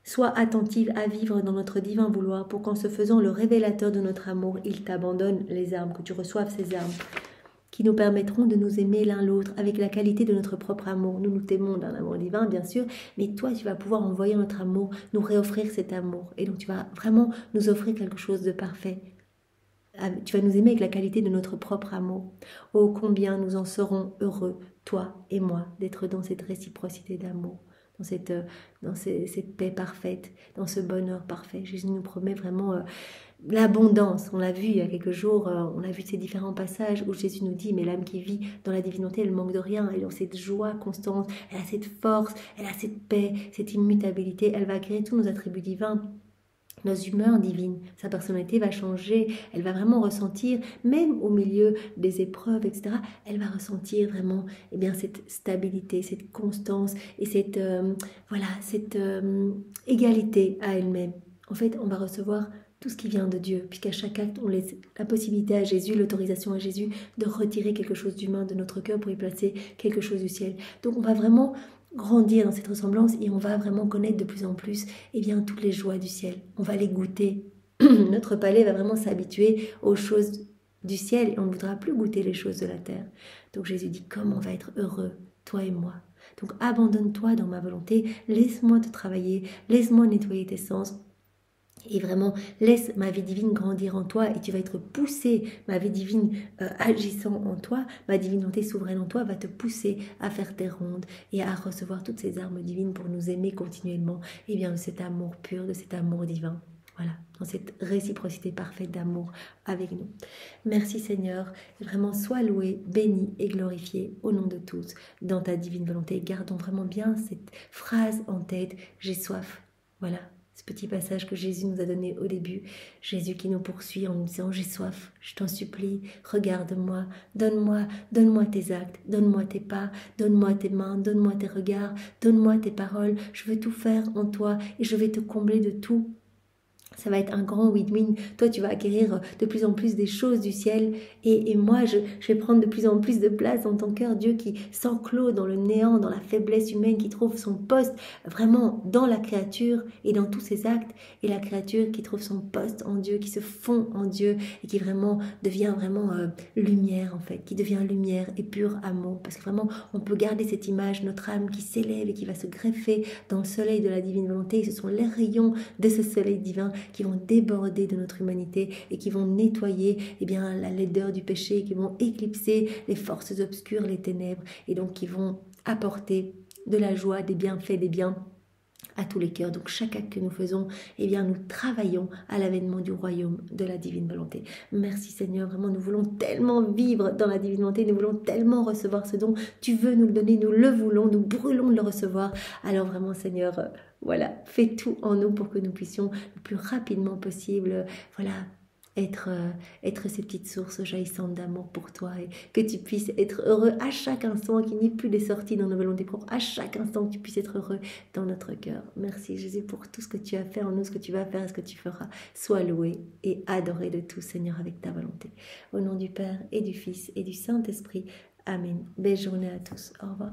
Sois attentive à vivre dans notre divin vouloir pour qu'en se faisant le révélateur de notre amour, il t'abandonne les armes, que tu reçoives ces armes qui nous permettront de nous aimer l'un l'autre avec la qualité de notre propre amour. Nous t'aimons d'un amour divin, bien sûr, mais toi, tu vas pouvoir envoyer notre amour, nous réoffrir cet amour. Et donc, tu vas vraiment nous offrir quelque chose de parfait. Tu vas nous aimer avec la qualité de notre propre amour. Oh, combien nous en serons heureux, toi et moi, d'être dans cette réciprocité d'amour. Dans cette paix parfaite, dans ce bonheur parfait. Jésus nous promet vraiment l'abondance. On l'a vu il y a quelques jours, on a vu ces différents passages où Jésus nous dit, mais l'âme qui vit dans la divinité, elle manque de rien, elle a cette joie constante, elle a cette force, elle a cette paix, cette immutabilité, elle va acquérir tous nos attributs divins. Nos humeurs divines, sa personnalité va changer, elle va vraiment ressentir, même au milieu des épreuves, etc., elle va ressentir vraiment cette stabilité, cette constance et cette égalité à elle-même. En fait, on va recevoir tout ce qui vient de Dieu, puisqu'à chaque acte, on laisse la possibilité à Jésus, l'autorisation à Jésus de retirer quelque chose d'humain de notre cœur pour y placer quelque chose du ciel. Donc on va vraiment grandir dans cette ressemblance et on va vraiment connaître de plus en plus toutes les joies du ciel. On va les goûter. Notre palais va vraiment s'habituer aux choses du ciel et on ne voudra plus goûter les choses de la terre. Donc Jésus dit, comme on va être heureux, toi et moi. Donc abandonne-toi dans ma volonté, laisse-moi te travailler, laisse-moi nettoyer tes sens. Et vraiment, laisse ma vie divine grandir en toi et tu vas être poussé, ma vie divine agissant en toi, ma divinité souveraine en toi va te pousser à faire tes rondes et à recevoir toutes ces armes divines pour nous aimer continuellement, de cet amour pur, de cet amour divin. Voilà, dans cette réciprocité parfaite d'amour avec nous. Merci Seigneur, vraiment sois loué, béni et glorifié au nom de tous dans ta divine volonté. Gardons vraiment bien cette phrase en tête, j'ai soif. Voilà. Ce petit passage que Jésus nous a donné au début, Jésus qui nous poursuit en nous disant « J'ai soif, je t'en supplie, regarde-moi, donne-moi tes actes, donne-moi tes pas, donne-moi tes mains, donne-moi tes regards, donne-moi tes paroles, je veux tout faire en toi et je vais te combler de tout. » Ça va être un grand win-win. Toi, tu vas acquérir de plus en plus des choses du ciel. Et moi, je vais prendre de plus en plus de place dans ton cœur. Dieu qui s'enclôt dans le néant, dans la faiblesse humaine, qui trouve son poste vraiment dans la créature et dans tous ses actes. Et la créature qui trouve son poste en Dieu, qui se fond en Dieu et qui vraiment devient lumière en fait. Qui devient lumière et pur amour. Parce que vraiment, on peut garder cette image, notre âme qui s'élève et qui va se greffer dans le soleil de la divine volonté. Et ce sont les rayons de ce soleil divin qui vont déborder de notre humanité et qui vont nettoyer la laideur du péché, qui vont éclipser les forces obscures, les ténèbres, et donc qui vont apporter de la joie, des bienfaits, des biens à tous les cœurs. Donc chaque acte que nous faisons, nous travaillons à l'avènement du royaume de la divine volonté. Merci Seigneur, vraiment nous voulons tellement vivre dans la divine volonté, nous voulons tellement recevoir ce don, tu veux nous le donner, nous le voulons, nous brûlons de le recevoir. Alors vraiment Seigneur, fais tout en nous pour que nous puissions le plus rapidement possible, être ces petites sources jaillissantes d'amour pour toi et que tu puisses être heureux à chaque instant, qu'il n'y ait plus des sorties dans nos volontés propres, à chaque instant que tu puisses être heureux dans notre cœur. Merci Jésus pour tout ce que tu as fait en nous, ce que tu vas faire et ce que tu feras. Sois loué et adoré de tout Seigneur avec ta volonté. Au nom du Père et du Fils et du Saint-Esprit. Amen. Belle journée à tous. Au revoir.